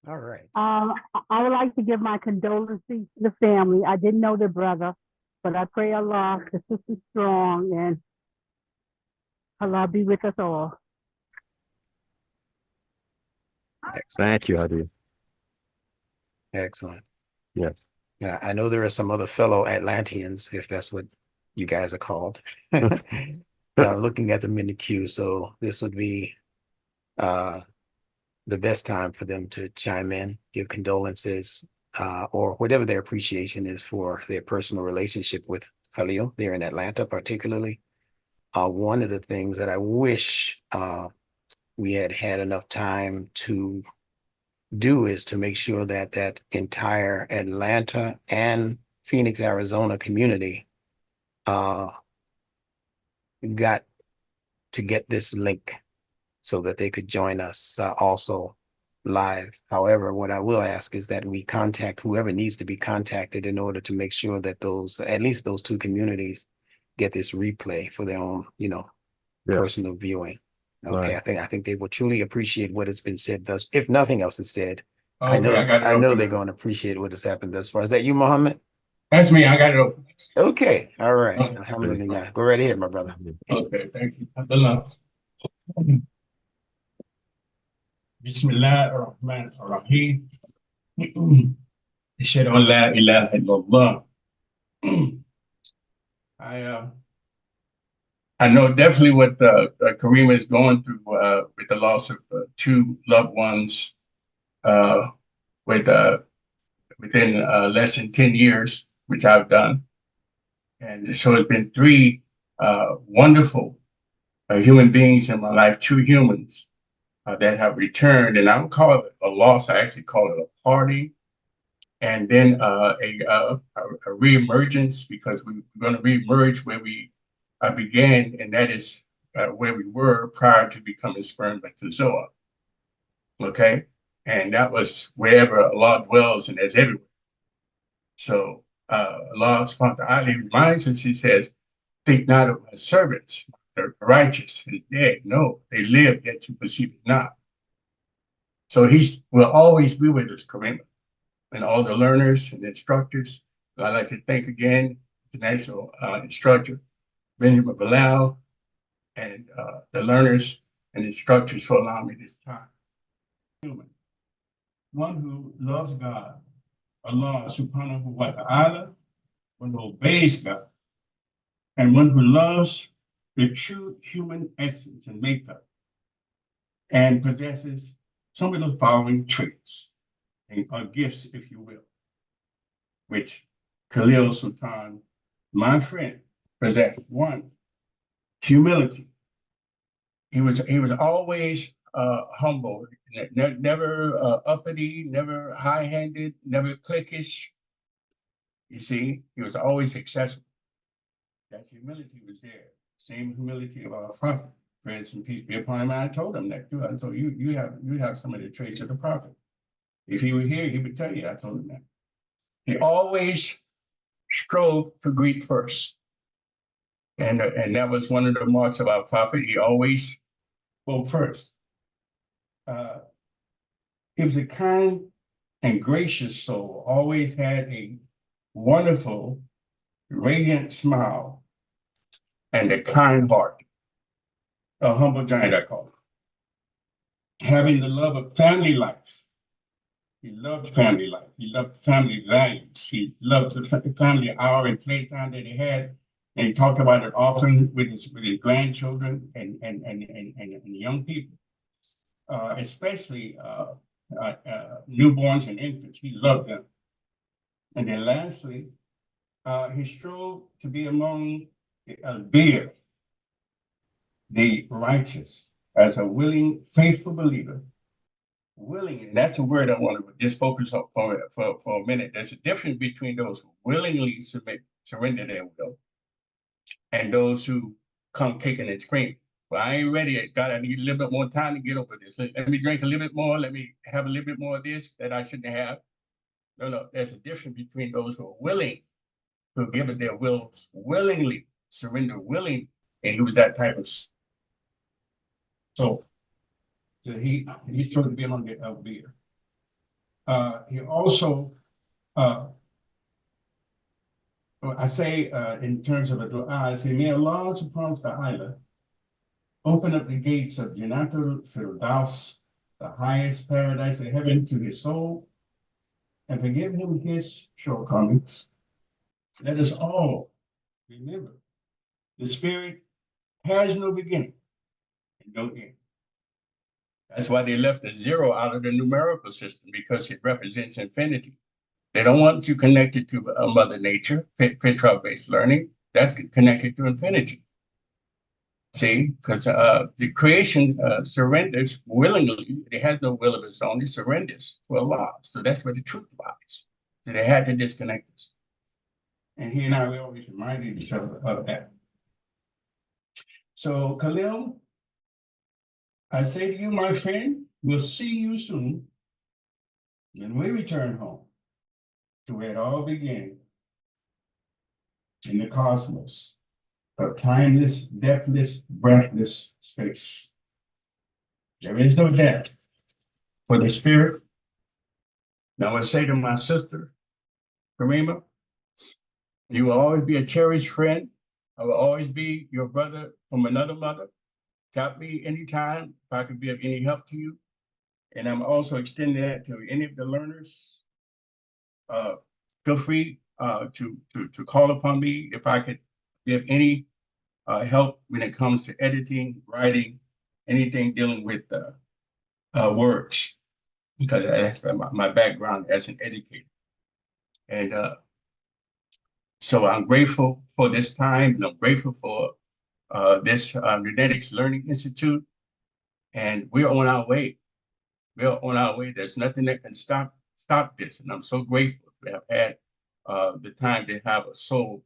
All right. I would like to give my condolences to the family. I didn't know the brother, but I pray Allah the sister's strong and Allah be with us all. Thank you, Hadi. Excellent. Yes. Yeah, I know there are some other fellow Atlanteans, if that's what you guys are called, looking at them in the queue. So this would be the best time for them to chime in, give condolences, or whatever their appreciation is for their personal relationship with Khalil there in Atlanta, particularly. One of the things that I wish we had enough time to do is to make sure that that entire Atlanta and Phoenix, Arizona community got to get this link so that they could join us also live. However, what I will ask is that we contact whoever needs to be contacted in order to make sure that at least those two communities get this replay for their own, Yes. personal viewing. Okay, Right. I think they will truly appreciate what has been said thus. If nothing else is said, Okay, I know they're going to appreciate what has happened thus far. Is that you, Muhammad? That's me. I got it open. Okay, all right. Okay. Alhamdulillah. Go right ahead, my brother. Okay, thank you. Abdullah. Bismillah ar-Rahman ar-Rahim. Ashhadu an la ilaha illallah. I know definitely what Kareem is going through with the loss of two loved ones within less than 10 years, which I've done. And so it's been three wonderful human beings in my life, two humans that have returned. And I don't call it a loss, I actually call it a party. And then a reemergence, because we're going to reemerge where we began, and that is where we were prior to becoming sperm like the Zoa. Okay? And that was wherever Allah dwells, and that's everywhere. So Allah subhanahu wa ta'ala reminds us, he says, think not of my servants, the righteous is dead. No, they live, yet you perceive it not. So he will always be with us, Kareem, and all the learners and instructors. I'd like to thank again International Instructor Benjamin Bilal and the learners and instructors for allowing me this time. Human, one who loves God, Allah subhanahu wa ta'ala, one who obeys God, and one who loves the true human essence and makeup, and possesses some of the following traits, or gifts, if you will, which Khalil Sultan, my friend, possessed. One, humility. He was always humble, never uppity, never high-handed, never cliquish. You see, he was always accessible. That humility was there. Same humility of our prophet, praise and peace be upon him. I told him that too. I told you, you have some of the traits of the prophet. If he were here, he would tell you. I told him that. He always strove to greet first. And that was one of the marks of our prophet. He always spoke first. He was a kind and gracious soul, always had a wonderful, radiant smile and a kind heart. A humble giant, I call him. Having the love of family life. He loved family life. He loved family values. He loved the family hour and playtime that he had. And he talked about it often with his grandchildren and young people, especially newborns and infants. He loved them. And then lastly, he strove to be among the righteous, as a willing, faithful believer. Willing, and that's a word I want to just focus on for a minute. There's a difference between those who willingly surrender their will, and those who come kicking and screaming. Well, I ain't ready yet. God, I need a little bit more time to get over this. Let me drink a little bit more. Let me have a little bit more of this that I shouldn't have. No, there's a difference between those who are willing, who give it their will willingly, surrender willing, and he was that type of soul. So he's trying to be among the Albir. He also, I say in terms of a dua, I say, may Allah subhanahu wa ta'ala open up the gates of Jannatul Firdaus, the highest paradise of heaven, to his soul, and forgive him his shortcomings. Let us all remember, the spirit has no beginning and no end. That's why they left the zero out of the numerical system, because it represents infinity. They don't want you connected to Mother Nature, Petrarch-based learning. That's connected to infinity. See, because the creation surrenders willingly. It has no will of its own. It surrenders to Allah. So that's where the truth lies. So they had to disconnect us. And he and I, we always reminded each other of that. So Khalil, I say to you, my friend, we'll see you soon when we return home to where it all began, in the cosmos, of timeless, deathless, breathless space. There is no death for the spirit. Now I would say to my sister, Karima, you will always be a cherished friend. I will always be your brother from another mother. Tap me anytime if I could be of any help to you. And I'm also extending that to any of the learners. Feel free to call upon me if I could give any help when it comes to editing, writing, anything dealing with words, because that's my background as an educator. And so I'm grateful for this time, and I'm grateful for this Genetics Learning Institute. And we're on our way. We're on our way. There's nothing that can stop this. And I'm so grateful to have had the time to have a soul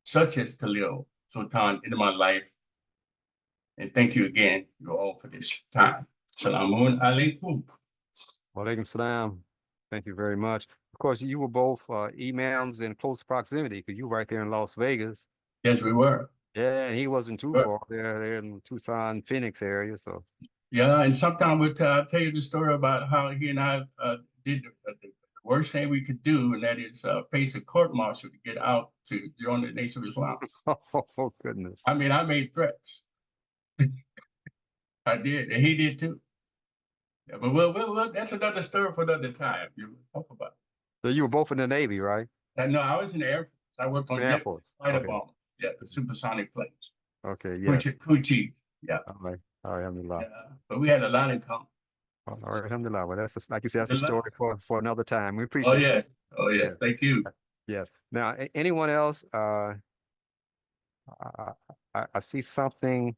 such as Khalil Sultan into my life. And thank you again, you all, for this time. Salamun alaikum. Walaikum salam. Thank you very much. Of course, you were both imams in close proximity, because you were right there in Las Vegas. Yes, we were. Yeah, and he wasn't too far there in Tucson, Phoenix area. So yeah, and sometime we'll tell you the story about how he and I did the worst thing we could do, and that is face a court martial to get out to join the Nation of Islam. oh goodness. I mean, I made threats. I did, and he did too. Yeah, but we'll that's another story for another time. You talk about it. So you were both in the Navy, right? No, I was in the Air Force. I worked on Air Force. fighter bomber. Yeah, the supersonic planes. Okay, yeah. Crew chief. Yeah. All right, alhamdulillah. Yeah. But we had a lot in common. All right, alhamdulillah. Well, that's like you said, that's a story for another time. We appreciate Oh, yeah. it. Oh, yes. Yeah. Thank you. Yes. Now, anyone else? I see something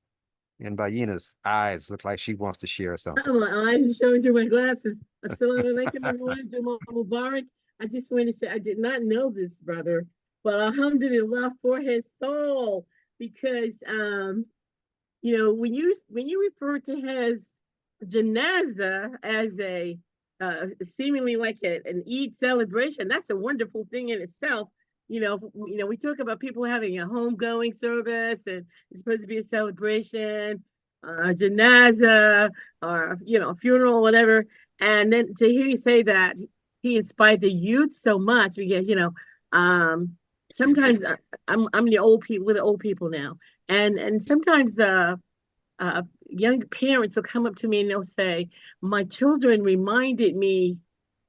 in Bayina's eyes. Look like she wants to share something. My eyes are showing through my glasses. Assalamu alaikum, everyone. Jamal Mubarak. I just want to say I did not know this brother, but alhamdulillah for his soul, because you know, when you refer to his janaza as a seemingly like an Eid celebration, that's a wonderful thing in itself. You know, we talk about people having a homegoing service, and it's supposed to be a celebration. janaza or funeral, whatever. And then to hear you say that he inspired the youth so much because sometimes I'm the old people with the old people now, and sometimes young parents will come up to me and they'll say, "My children reminded me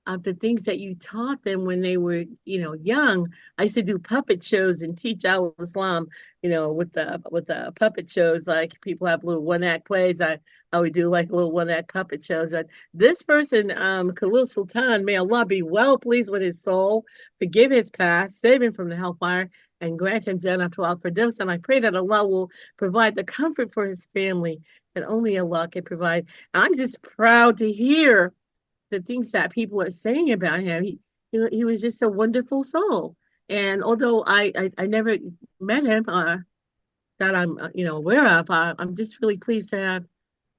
of the things that you taught them when they were, young." I used to do puppet shows and teach Al Islam, with the puppet shows. Like people have little one act plays. I would do like little one act puppet shows. But this person, Khalil Sultan, may Allah be well pleased with his soul, forgive his past, save him from the hellfire, and grant him Jannah al Firdaus. And I pray that Allah will provide the comfort for his family that only Allah can provide. I'm just proud to hear the things that people are saying about him. He was just a wonderful soul. And although I never met him, that I'm aware of, I'm just really pleased to have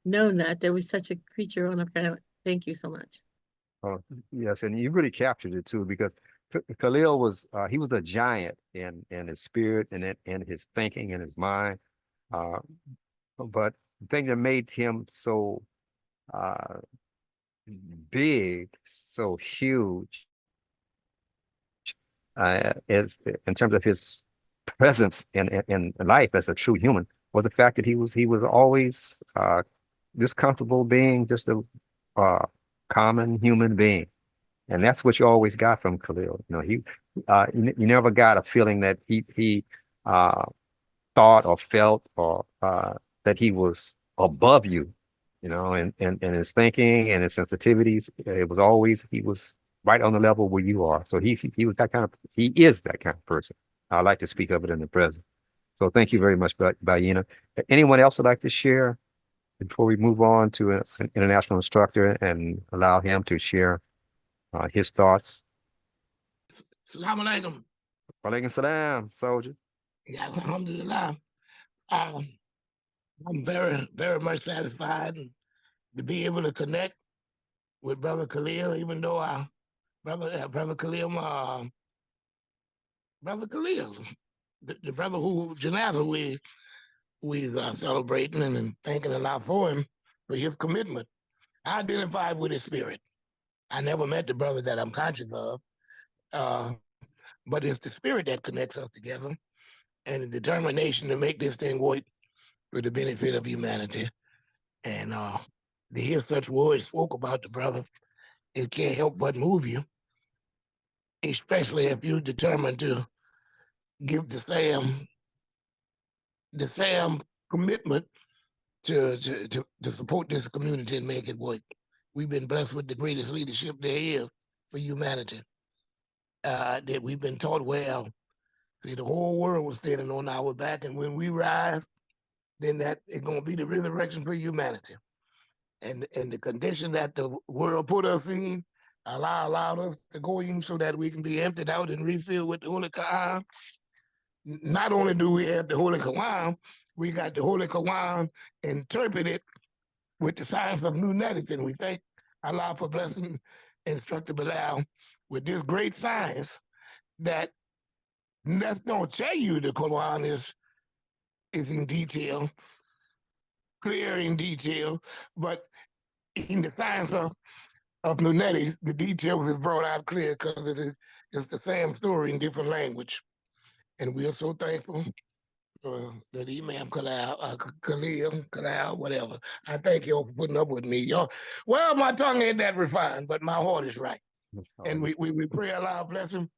known that there was such a creature on the planet. Thank you so much. Oh, yes, and you really captured it too, because Khalil was he was a giant in his spirit and in his thinking and his mind. Uh, but the thing that made him so uh, big, so huge, is in terms of his presence in life as a true human, was the fact that he was always just comfortable being just a common human being. And that's what you always got from Khalil. You never got a feeling that he thought or felt or that he was above you, and his thinking and his sensitivities. It was always he was right on the level where you are. So he was that kind of he is that kind of person. I like to speak of it in the present. So thank you very much, Bayina. Anyone else would like to share before we move on to an international instructor and allow him to share his thoughts? Assalamu alaikum. Walaikum salam, soldier. Yes, alhamdulillah. I'm very, very much satisfied to be able to connect with Brother Khalil, even though Brother Khalil, Brother Khalil, the brother who Janatha we celebrating and thanking Allah for him for his commitment. I identified with his spirit. I never met the brother that I'm conscious of, but it's the spirit that connects us together and the determination to make this thing work for the benefit of humanity. And to hear such words spoke about the brother, it can't help but move you, especially if you're determined to give the same commitment to support this community and make it work. We've been blessed with the greatest leadership there is for humanity. That we've been taught well. See, the whole world was standing on our back, and when we rise, then that is going to be the resurrection for humanity. And the condition that the world put us in, Allah allowed us to go in so that we can be emptied out and refilled with the Holy Quran. Not only do we have the Holy Quran, we got the Holy Quran interpreted with the science of Nunetic, and we thank Allah for blessing Instructor Bilal with this great science that's going to tell you the Quran is in detail, clear in detail, but in the science of Nunetic, the detail is brought out clear because it's the same story in different language. And we are so thankful that Imam Khalil, whatever. I thank y'all for putting up with me. Y'all, well, my tongue ain't that refined, but my heart is right. And we pray Allah bless him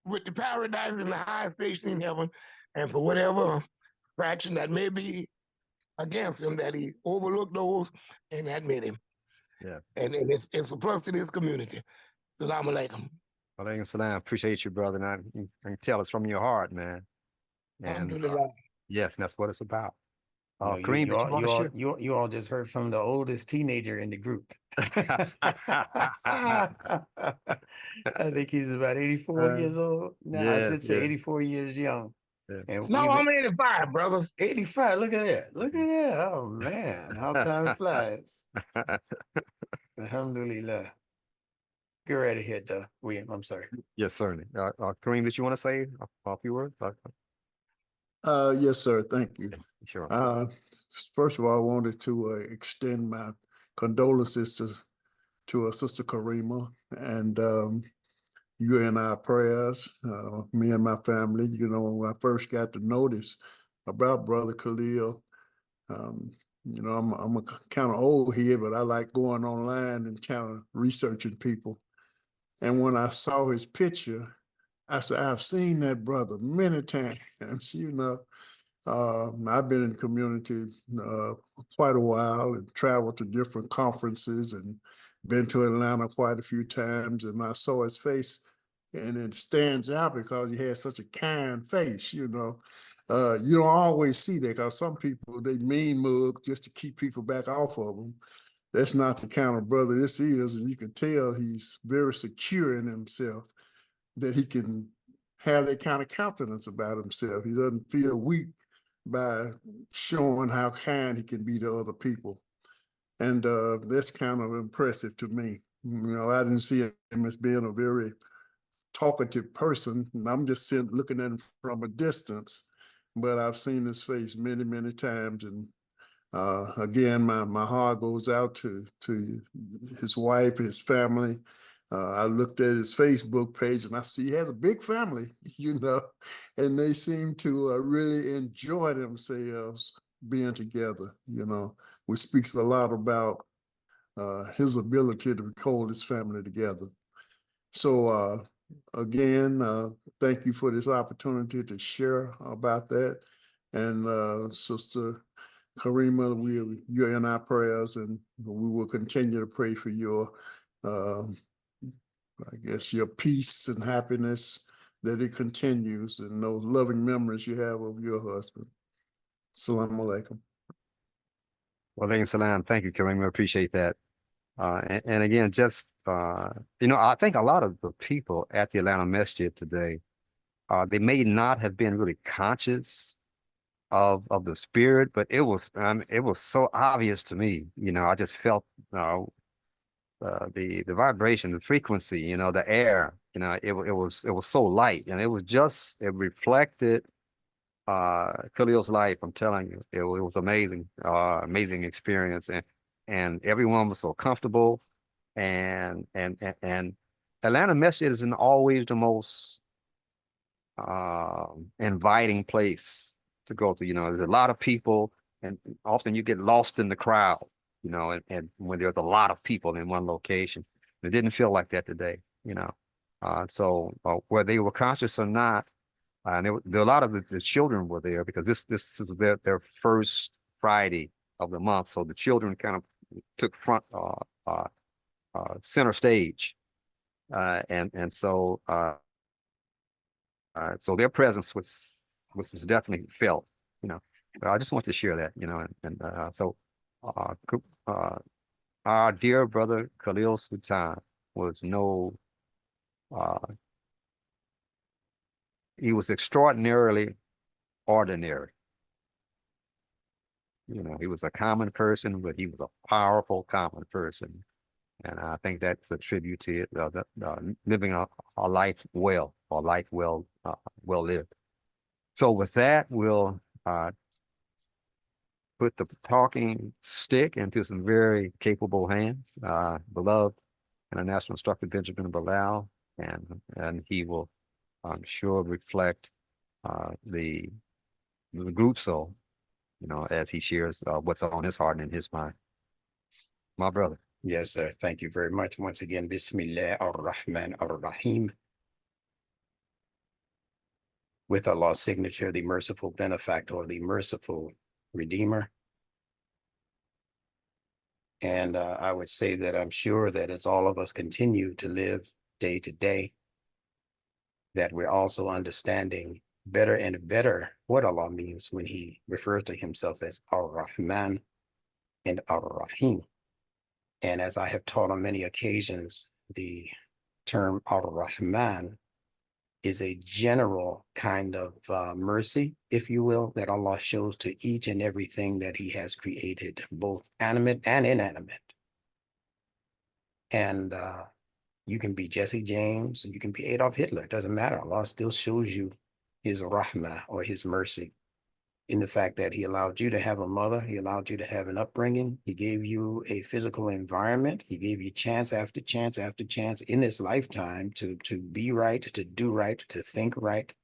with the paradise and the highest station in heaven, and for whatever fraction that may be against him, that he overlooked those and admit him. Yeah. And it's a plus to this community. Assalamu alaikum. Walaikum salam. Appreciate you, brother. And I can tell it's from your heart, man. And yes, that's what it's about. Kareem, you all just heard from the oldest teenager in the group. I think he's about 84 years old. No, I should say 84 years young. Yeah. And no, I'm 85, brother. 85. Look at that. Look at that. Oh man, how time flies. Alhamdulillah. Go right ahead, William. I'm sorry. Yes, certainly. Kareem, did you want to say a few words? Yes, sir. Thank you. Sure. First of all, I wanted to extend my condolences to Sister Karima and you in our prayers, me and my family. You know, when I first got to notice about Brother Khalil, um, you know, I'm a kind of old head, but I like going online and kind of researching people. And when I saw his picture, I said, I've seen that brother many times, you know. I've been in the community quite a while and traveled to different conferences and been to Atlanta quite a few times. And I saw his face, and it stands out because he has such a kind face, you know. You don't always see that because some people, they mean mug just to keep people back off of them. That's not the kind of brother this is. And you can tell he's very secure in himself, that he can have that kind of countenance about himself. He doesn't feel weak by showing how kind he can be to other people. And that's kind of impressive to me. You know, I didn't see him as being a very talkative person. I'm just sitting looking at him from a distance, but I've seen his face many, many times. And again, my heart goes out to his wife, his family. I looked at his Facebook page and I see he has a big family, you know, and they seem to really enjoy themselves being together, you know, which speaks a lot about his ability to hold his family together. So again, thank you for this opportunity to share about that. And Sister Karima, you're in our prayers, and we will continue to pray for your, I guess, your peace and happiness, that it continues, and those loving memories you have of your husband. Assalamu alaikum. Well, alaikum salam. Thank you, Kareem. I appreciate that. And again, just, you know, I think a lot of the people at the Atlanta Masjid today, they may not have been really conscious of the spirit, but it was so obvious to me. You know, I just felt the vibration, the frequency, you know, the air. You know, it was so light, and it reflected Khalil's life. I'm telling you, it was amazing, amazing experience, and everyone was so comfortable, and Atlanta Masjid isn't always the most inviting place to go to. You know, there's a lot of people, and often you get lost in the crowd, you know, and when there's a lot of people in one location. It didn't feel like that today, you know. So whether they were conscious or not, and there a lot of the children were there because this was their first Friday of the month. So the children kind of took center stage. And so so their presence was definitely felt, you know. So I just want to share that, you know, so our dear brother Khalil Sultan was he was extraordinarily ordinary. You know, he was a common person, but he was a powerful common person. And I think that's a tribute to it, living a life well, or life well lived. So with that, we'll put the talking stick into some very capable hands, beloved international instructor Benjamin Bilal, and he will, I'm sure, reflect the group soul, you know, as he shares what's on his heart and in his mind. My brother. Yes, sir. Thank you very much. Once again, Bismillah ar-Rahman ar-Rahim. With Allah's signature, the merciful benefactor, the merciful redeemer. And I would say that I'm sure that as all of us continue to live day to day, that we're also understanding better and better what Allah means when he refers to himself as Ar-Rahman and Ar-Rahim. And as I have taught on many occasions, the term Ar-Rahman is a general kind of mercy, if you will, that Allah shows to each and everything that he has created, both animate and inanimate. And you can be Jesse James, and you can be Adolf Hitler. It doesn't matter. Allah still shows you his rahmah, or his mercy. in the fact that he allowed you to have a mother, he allowed you to have an upbringing, he gave you a physical environment, he gave you chance after chance after chance in this lifetime to be right, to do right, to think right.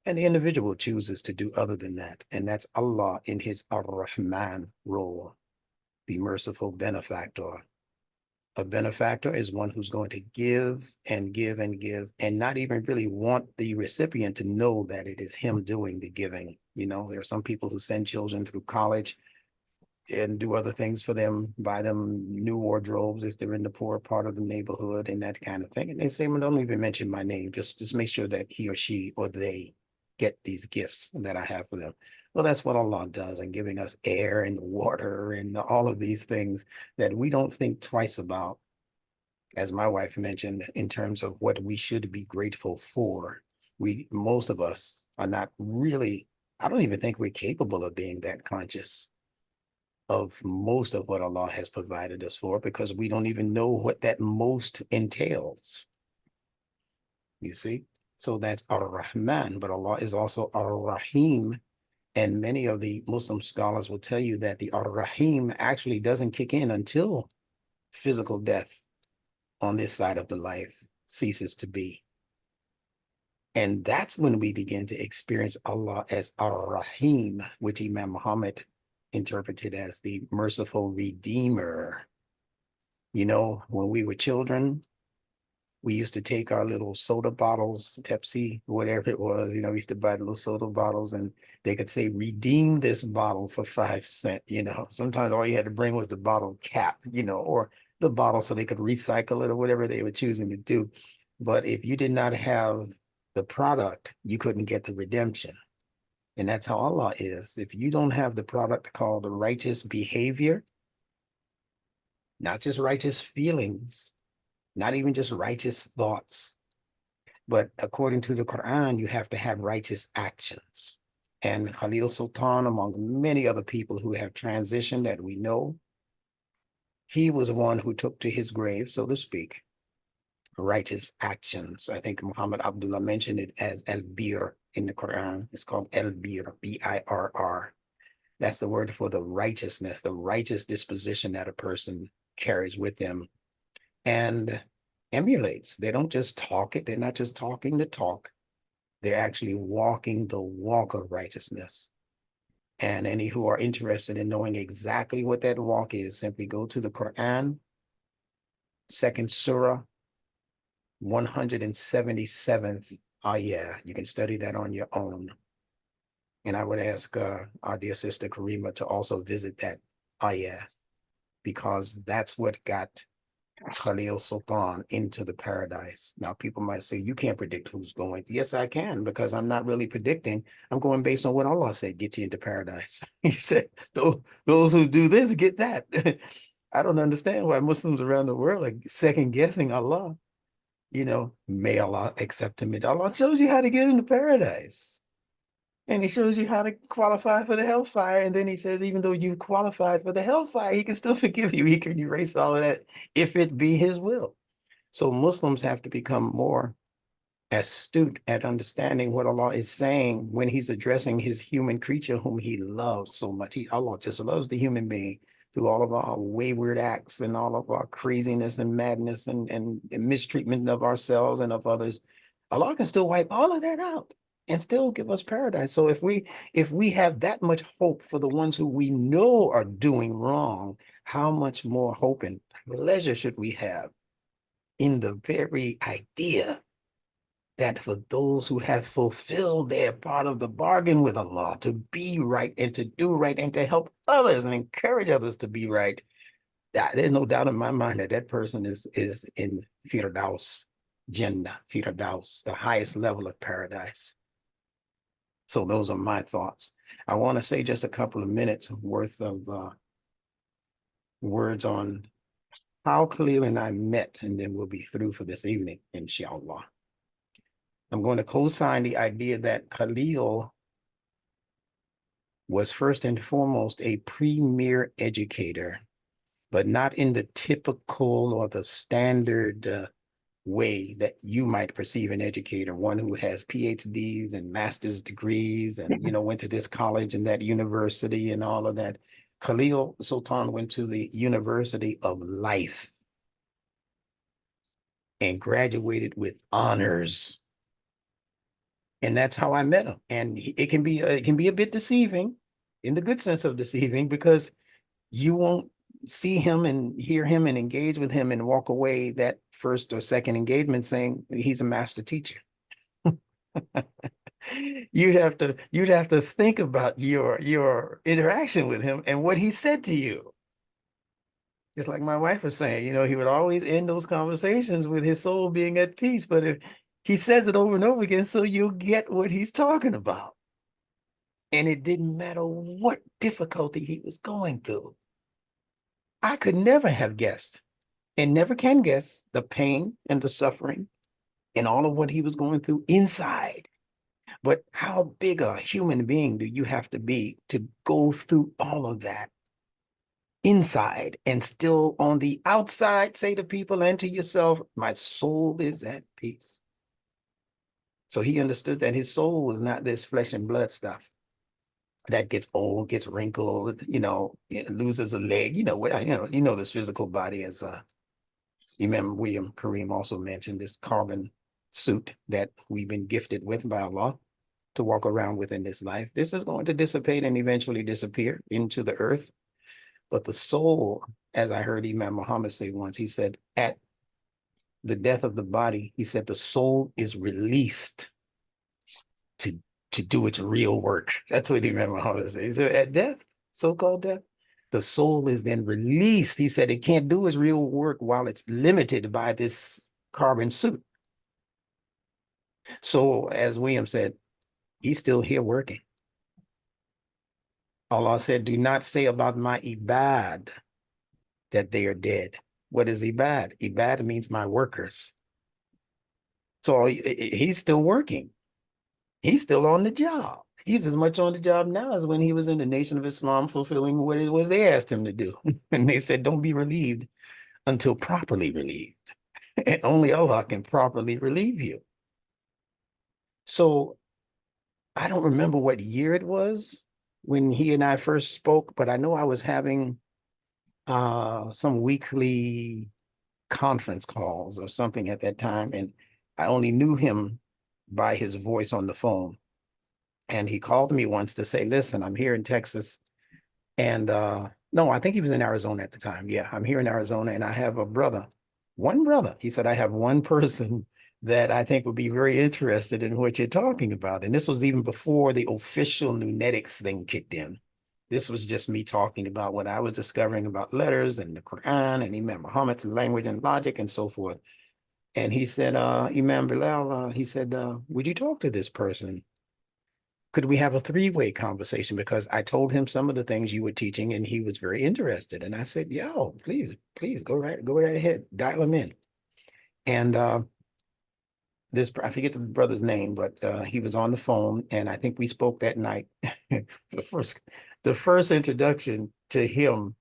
And the individual chooses to do other than that. And that's Allah in his Ar-Rahman role, the merciful benefactor. A benefactor is one who's going to give and give and give and not even really want the recipient to know that it is him doing the giving. You know, there are some people who send children through college and do other things for them, buy them new wardrobes if they're in the poor part of the neighborhood and that kind of thing. And they say, well, don't even mention my name. Just make sure that he or she or they get these gifts that I have for them. Well, that's what Allah does in giving us air and water and all of these things that we don't think twice about, as my wife mentioned, in terms of what we should be grateful for. Most of us are not really, I don't even think we're capable of being that conscious of most of what Allah has provided us for, because we don't even know what that most entails. You see? So that's Ar-Rahman, but Allah is also Ar-Rahim. And many of the Muslim scholars will tell you that the Ar-Rahim actually doesn't kick in until physical death on this side of the life ceases to be. And that's when we begin to experience Allah as Ar-Rahim, which Imam Muhammad interpreted as the merciful Redeemer. You know, when we were children, we used to take our little soda bottles, Pepsi, whatever it was, you know, we used to buy the little soda bottles and they could say, redeem this bottle for 5 cents. You know, sometimes all you had to bring was the bottle cap, you know, or the bottle so they could recycle it or whatever they were choosing to do. But if you did not have the product, you couldn't get the redemption. And that's how Allah is. If you don't have the product called the righteous behavior, not just righteous feelings, not even just righteous thoughts, but according to the Quran, you have to have righteous actions. And Khalil Sultan, among many other people who have transitioned that we know, he was one who took to his grave, so to speak, righteous actions. I think Muhammad Abdullah mentioned it as al-bir in the Quran. It's called al-bir, B-I-R-R. That's the word for the righteousness, the righteous disposition that a person carries with them and emulates. They don't just talk it. They're not just talking the talk. They're actually walking the walk of righteousness. And any who are interested in knowing exactly what that walk is, simply go to the Quran, 2nd Surah, 177th ayah. You can study that on your own. And I would ask our dear sister Karima to also visit that ayah, because that's what got Khalil Sultan into the paradise. Now, people might say, you can't predict who's going. Yes, I can, because I'm not really predicting. I'm going based on what Allah said, get you into paradise. He said, those who do this, get that. I don't understand why Muslims around the world are second guessing Allah. You know, may Allah accept him. Allah shows you how to get into paradise. And he shows you how to qualify for the hellfire. And then he says, even though you've qualified for the hellfire, he can still forgive you. He can erase all of that if it be his will. So Muslims have to become more astute at understanding what Allah is saying when he's addressing his human creature whom he loves so much. Allah just loves the human being through all of our wayward acts and all of our craziness and madness and mistreatment of ourselves and of others. Allah can still wipe all of that out and still give us paradise. So if we have that much hope for the ones who we know are doing wrong, how much more hope and pleasure should we have in the very idea that for those who have fulfilled their part of the bargain with Allah, to be right and to do right and to help others and encourage others to be right, there's no doubt in my mind that that person is in Firdaus, Jannah, Firdaus, the highest level of paradise. So those are my thoughts. I want to say just a couple of minutes worth of words on how Khalil and I met, and then we'll be through for this evening, inshallah. I'm going to co-sign the idea that Khalil was first and foremost a premier educator, but not in the typical or the standard way that you might perceive an educator, one who has PhDs and master's degrees and, went to this college and that university and all of that. Khalil Sultan went to the University of Life and graduated with honors. And that's how I met him. And it can be a bit deceiving, in the good sense of deceiving, because you won't see him and hear him and engage with him and walk away that first or second engagement saying he's a master teacher. You'd have to think about your interaction with him and what he said to you. Just like my wife was saying, he would always end those conversations with his soul being at peace. But if he says it over and over again, so you'll get what he's talking about. And it didn't matter what difficulty he was going through. I could never have guessed and never can guess the pain and the suffering and all of what he was going through inside. But how big a human being do you have to be to go through all of that inside and still on the outside say to people and to yourself, my soul is at peace. So he understood that his soul was not this flesh and blood stuff that gets old, gets wrinkled, loses a leg, this physical body as Imam William Kareem also mentioned, this carbon suit that we've been gifted with by Allah to walk around with in this life. This is going to dissipate and eventually disappear into the earth. But the soul, as I heard Imam Muhammad say once, he said, at the death of the body, he said, the soul is released to do its real work. That's what Imam Muhammad said. He said, at death, so-called death, the soul is then released. He said it can't do its real work while it's limited by this carbon suit. So as William said, he's still here working. Allah said, do not say about my ibad that they are dead. What is ibad? Ibad means my workers. So he's still working. He's still on the job. He's as much on the job now as when he was in the Nation of Islam fulfilling what it was they asked him to do. And they said, don't be relieved until properly relieved. And only Allah can properly relieve you. So I don't remember what year it was when he and I first spoke, but I know I was having some weekly conference calls or something at that time. And I only knew him by his voice on the phone. And he called me once to say, listen, I'm here in Texas. And no, I think he was in Arizona at the time. Yeah, I'm here in Arizona and I have a brother, one brother. He said, I have one person that I think would be very interested in what you're talking about. And this was even before the official Nunetics thing kicked in. This was just me talking about what I was discovering about letters and the Quran and Imam Muhammad's language and logic and so forth. And he said, Imam Bilal, he said, would you talk to this person? Could we have a three-way conversation? Because I told him some of the things you were teaching and he was very interested. And I said, yo, please go right ahead, dial him in. And I forget the brother's name, but he was on the phone and I think we spoke that night. The first introduction to him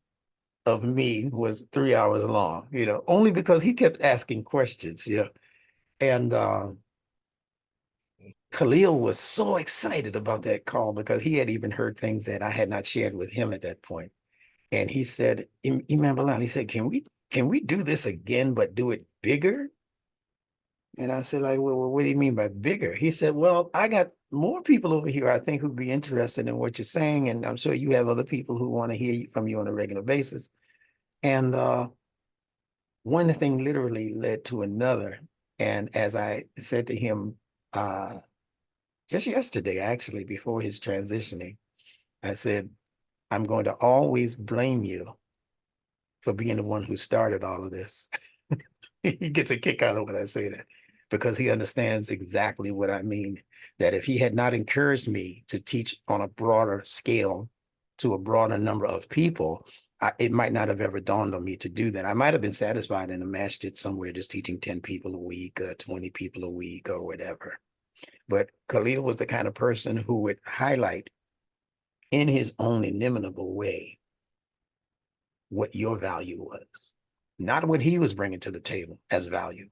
of me was 3 hours long, only because he kept asking questions, And Khalil was so excited about that call because he had even heard things that I had not shared with him at that point. And he said, Imam Bilal, he said, can we do this again, but do it bigger? And I said, like, well, what do you mean by bigger? He said, well, I got more people over here, I think, who'd be interested in what you're saying. And I'm sure you have other people who want to hear from you on a regular basis. And one thing literally led to another. And as I said to him just yesterday, actually, before his transitioning, I said, I'm going to always blame you for being the one who started all of this. He gets a kick out of when I say that, because he understands exactly what I mean, that if he had not encouraged me to teach on a broader scale to a broader number of people, it might not have ever dawned on me to do that. I might have been satisfied in a masjid somewhere just teaching 10 people a week or 20 people a week or whatever. But Khalil was the kind of person who would highlight in his own inimitable way what your value was, not what he was bringing to the table as value.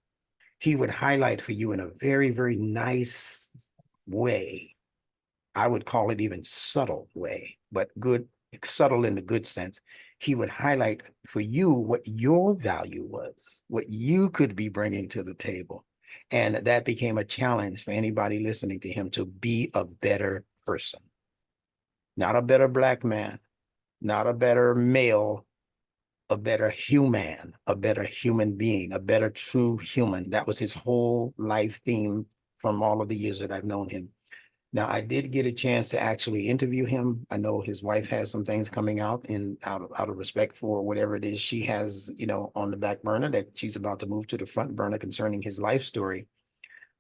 he would highlight for you in a very, very nice way. I would call it even subtle way, but good, subtle in the good sense. He would highlight for you what your value was, what you could be bringing to the table. And that became a challenge for anybody listening to him to be a better person, not a better Black man, not a better male, a better human, a better human being, a better true human. That was his whole life theme from all of the years that I've known him. Now, I did get a chance to actually interview him. I know his wife has some things coming out, and out of respect for whatever it is she has, on the back burner, that she's about to move to the front burner concerning his life story.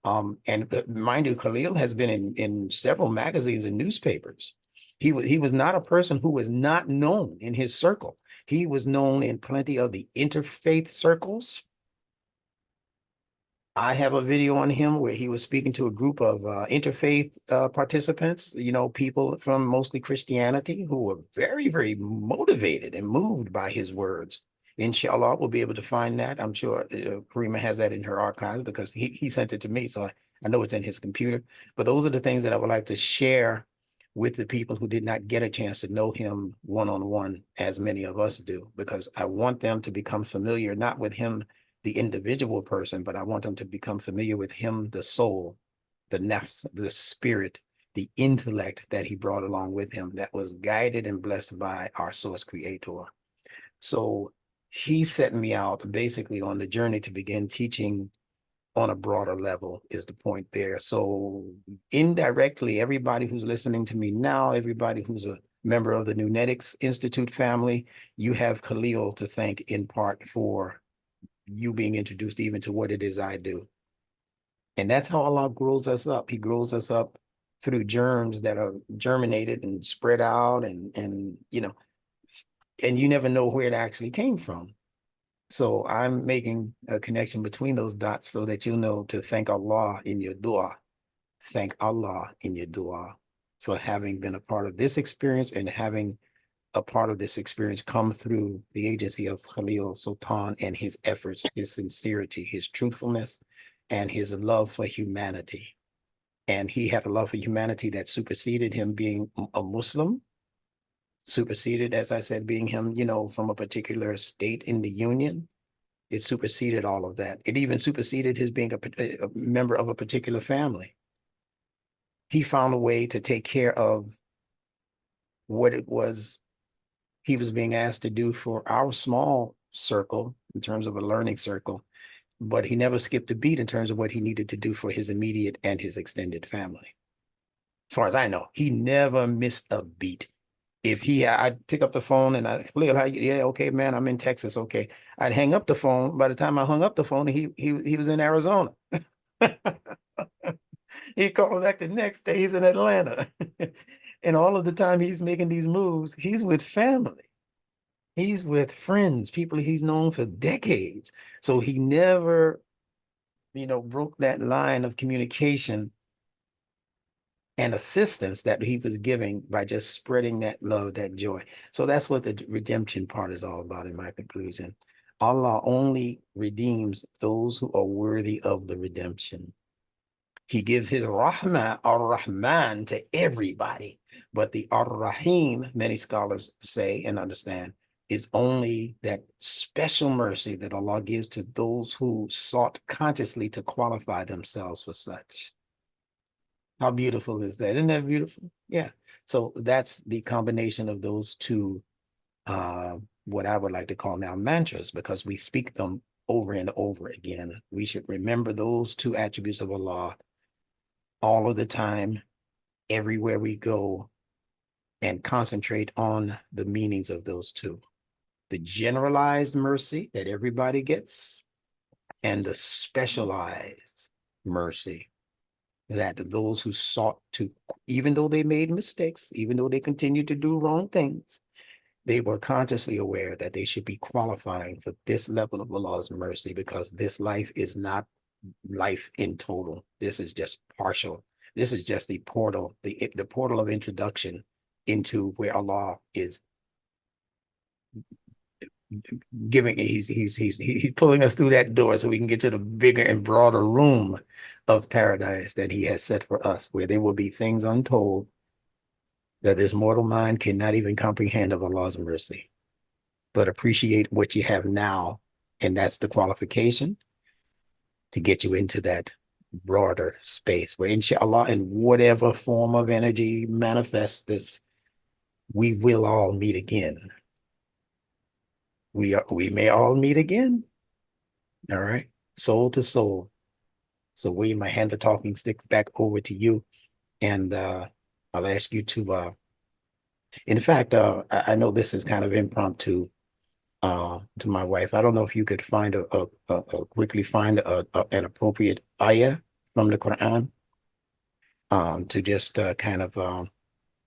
And mind you, Khalil has been in several magazines and newspapers. He was not a person who was not known in his circle. He was known in plenty of the interfaith circles. I have a video on him where he was speaking to a group of interfaith participants, people from mostly Christianity who were very, very motivated and moved by his words. Inshallah, we'll be able to find that. I'm sure Karima has that in her archives because he sent it to me, so I know it's in his computer. But those are the things that I would like to share with the people who did not get a chance to know him one-on-one, as many of us do, because I want them to become familiar, not with him, the individual person, but I want them to become familiar with him, the soul, the nafs, the spirit, the intellect that he brought along with him that was guided and blessed by our source creator. So he set me out basically on the journey to begin teaching on a broader level is the point there. So indirectly, everybody who's listening to me now, everybody who's a member of the Nunetics Institute family, you have Khalil to thank in part for you being introduced even to what it is I do. And that's how Allah grows us up. He grows us up through germs that are germinated and spread out and you never know where it actually came from. So I'm making a connection between those dots so that you know to thank Allah in your dua. Thank Allah in your dua for having been a part of this experience and having a part of this experience come through the agency of Khalil Sultan and his efforts, his sincerity, his truthfulness, and his love for humanity. And he had a love for humanity that superseded him being a Muslim, superseded, as I said, being him, from a particular state in the Union. It superseded all of that. It even superseded his being a member of a particular family. He found a way to take care of what it was he was being asked to do for our small circle in terms of a learning circle, but he never skipped a beat in terms of what he needed to do for his immediate and his extended family. As far as I know, he never missed a beat. If I'd pick up the phone and Khalil, yeah, okay, man, I'm in Texas. Okay. I'd hang up the phone. By the time I hung up the phone, he was in Arizona. He called back the next day, he's in Atlanta. And all of the time he's making these moves, he's with family. He's with friends, people he's known for decades. So he never, broke that line of communication and assistance that he was giving by just spreading that love, that joy. So that's what the redemption part is all about in my conclusion. Allah only redeems those who are worthy of the redemption. He gives his Rahmah, Ar-Rahman, to everybody. But the Ar-Rahim, many scholars say and understand, is only that special mercy that Allah gives to those who sought consciously to qualify themselves for such. How beautiful is that? Isn't that beautiful? Yeah. So that's the combination of those two, what I would like to call now mantras, because we speak them over and over again. We should remember those two attributes of Allah all of the time, everywhere we go, and concentrate on the meanings of those two. The generalized mercy that everybody gets, and the specialized mercy that those who sought to, even though they made mistakes, even though they continued to do wrong things, they were consciously aware that they should be qualifying for this level of Allah's mercy, because this life is not life in total. This is just partial. This is just the portal, the portal of introduction into where Allah is he's pulling us through that door so we can get to the bigger and broader room of paradise that he has set for us, where there will be things untold that this mortal mind cannot even comprehend of Allah's mercy. But appreciate what you have now, and that's the qualification to get you into that broader space where, inshallah, in whatever form of energy manifests this, we will all meet again. We may all meet again. All right, soul to soul. So William, I hand the talking stick back over to you, and I'll ask you to. In fact, I know this is kind of impromptu. To my wife, I don't know if you could find quickly find an appropriate ayah from the Quran to just kind of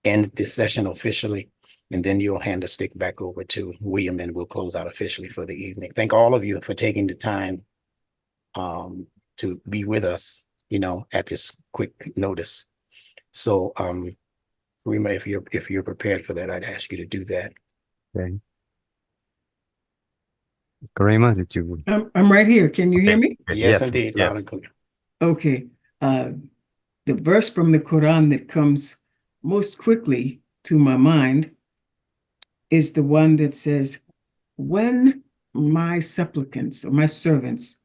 end this session officially, and then you'll hand the stick back over to William, and we'll close out officially for the evening. Thank all of you for taking the time to be with us, at this quick notice. So, Rima, if you're prepared for that, I'd ask you to do that. Okay. Karima, did you? I'm right here. Can you hear me? Yes, indeed, loud and clear. Okay. The verse from the Quran that comes most quickly to my mind is the one that says, when my supplicants or my servants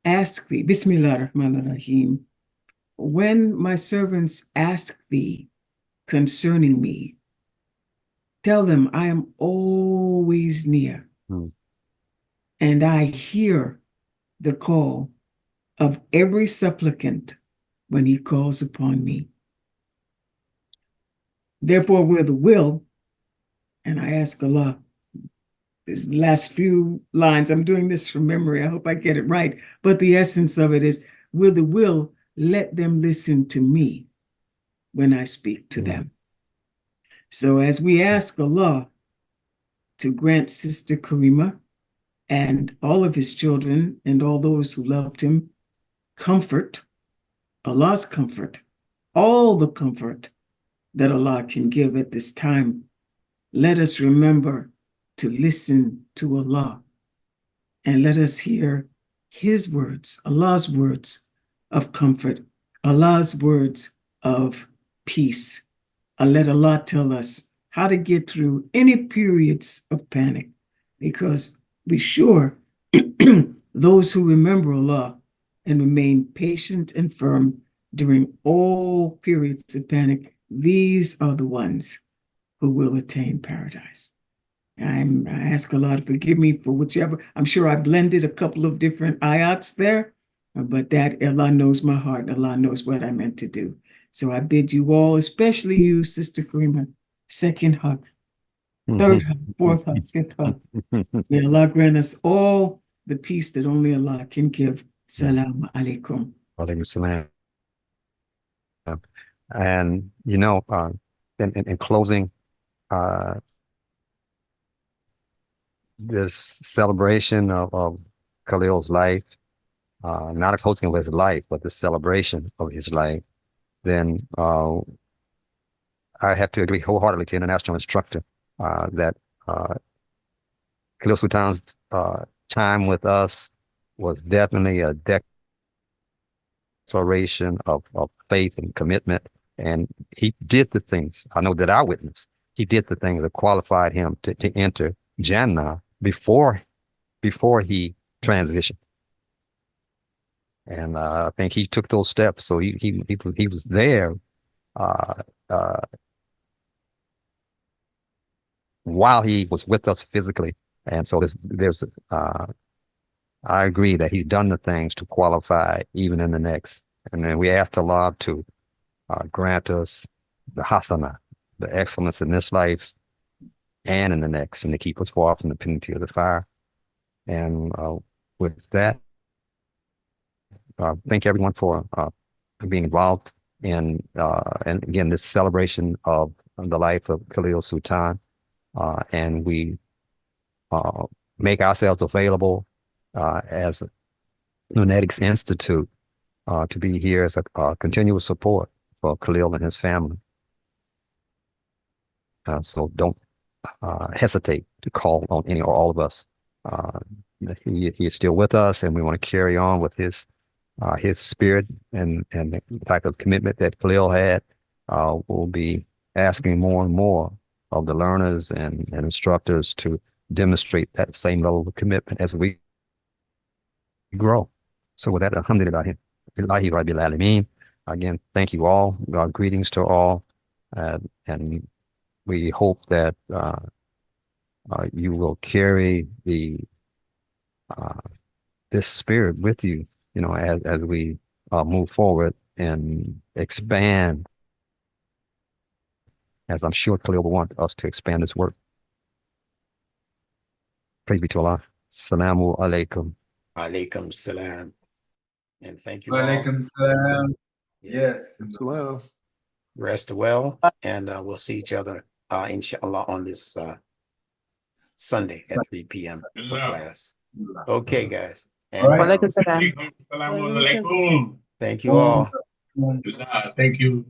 ask thee, Bismillah ar-Rahman ar-Rahim, when my servants ask thee concerning me, tell them I am always near. And I hear the call of every supplicant when he calls upon me. Therefore, with the will, and I ask Allah, these last few lines, I'm doing this from memory, I hope I get it right, but the essence of it is, with the will, let them listen to me when I speak to them. So as we ask Allah to grant Sister Karima and all of his children and all those who loved him comfort, Allah's comfort, all the comfort that Allah can give at this time, let us remember to listen to Allah and let us hear his words, Allah's words of comfort, Allah's words of peace. And let Allah tell us how to get through any periods of panic, because be sure those who remember Allah and remain patient and firm during all periods of panic, these are the ones who will attain paradise. I ask Allah to forgive me for whichever, I'm sure I blended a couple of different ayats there, but that Allah knows my heart, Allah knows what I meant to do. So I bid you all, especially you, Sister Karima, second hug, third hug, fourth hug, fifth hug. May Allah grant us all the peace that only Allah can give. Salaam alaikum. Alaikum salam. And, in closing, this celebration of Khalil's life, not a closing of his life, but the celebration of his life, then I have to agree wholeheartedly to International Instructor that Khalil Sultan's time with us was definitely a declaration of faith and commitment. And he did the things, I know that I witnessed, he did the things that qualified him to enter Jannah before he transitioned. And I think he took those steps. So he was there while he was with us physically. And so there's I agree that he's done the things to qualify even in the next. And then we asked Allah to grant us the hasana, the excellence in this life and in the next, and to keep us far from the penalty of the fire. And with that, thank everyone for being involved in, and again, this celebration of the life of Khalil Sultan. And we make ourselves available as Lunatics Institute to be here as a continuous support for Khalil and his family. So don't hesitate to call on any or all of us He is still with us, and we want to carry on with his spirit and the type of commitment that Khalil had. We'll be asking more and more of the learners and instructors to demonstrate that same level of commitment as we grow. So with that, alhamdulillah, Ilahi Rabbil Alameen. Again, thank you all. Greetings to all. And we hope that you will carry this spirit with you, as we move forward and expand, as I'm sure Khalil will want us to expand this work. Praise be to Allah. Assalamu alaikum. Alaikum salam. And thank you all. Walaikum salam. Yes. Well, Rest well, and we'll see each other, inshallah, on this Sunday at 3 p.m. for class. Okay, guys. And All right. Walaikum salam. Assalamu alaikum. thank you all. Thank you.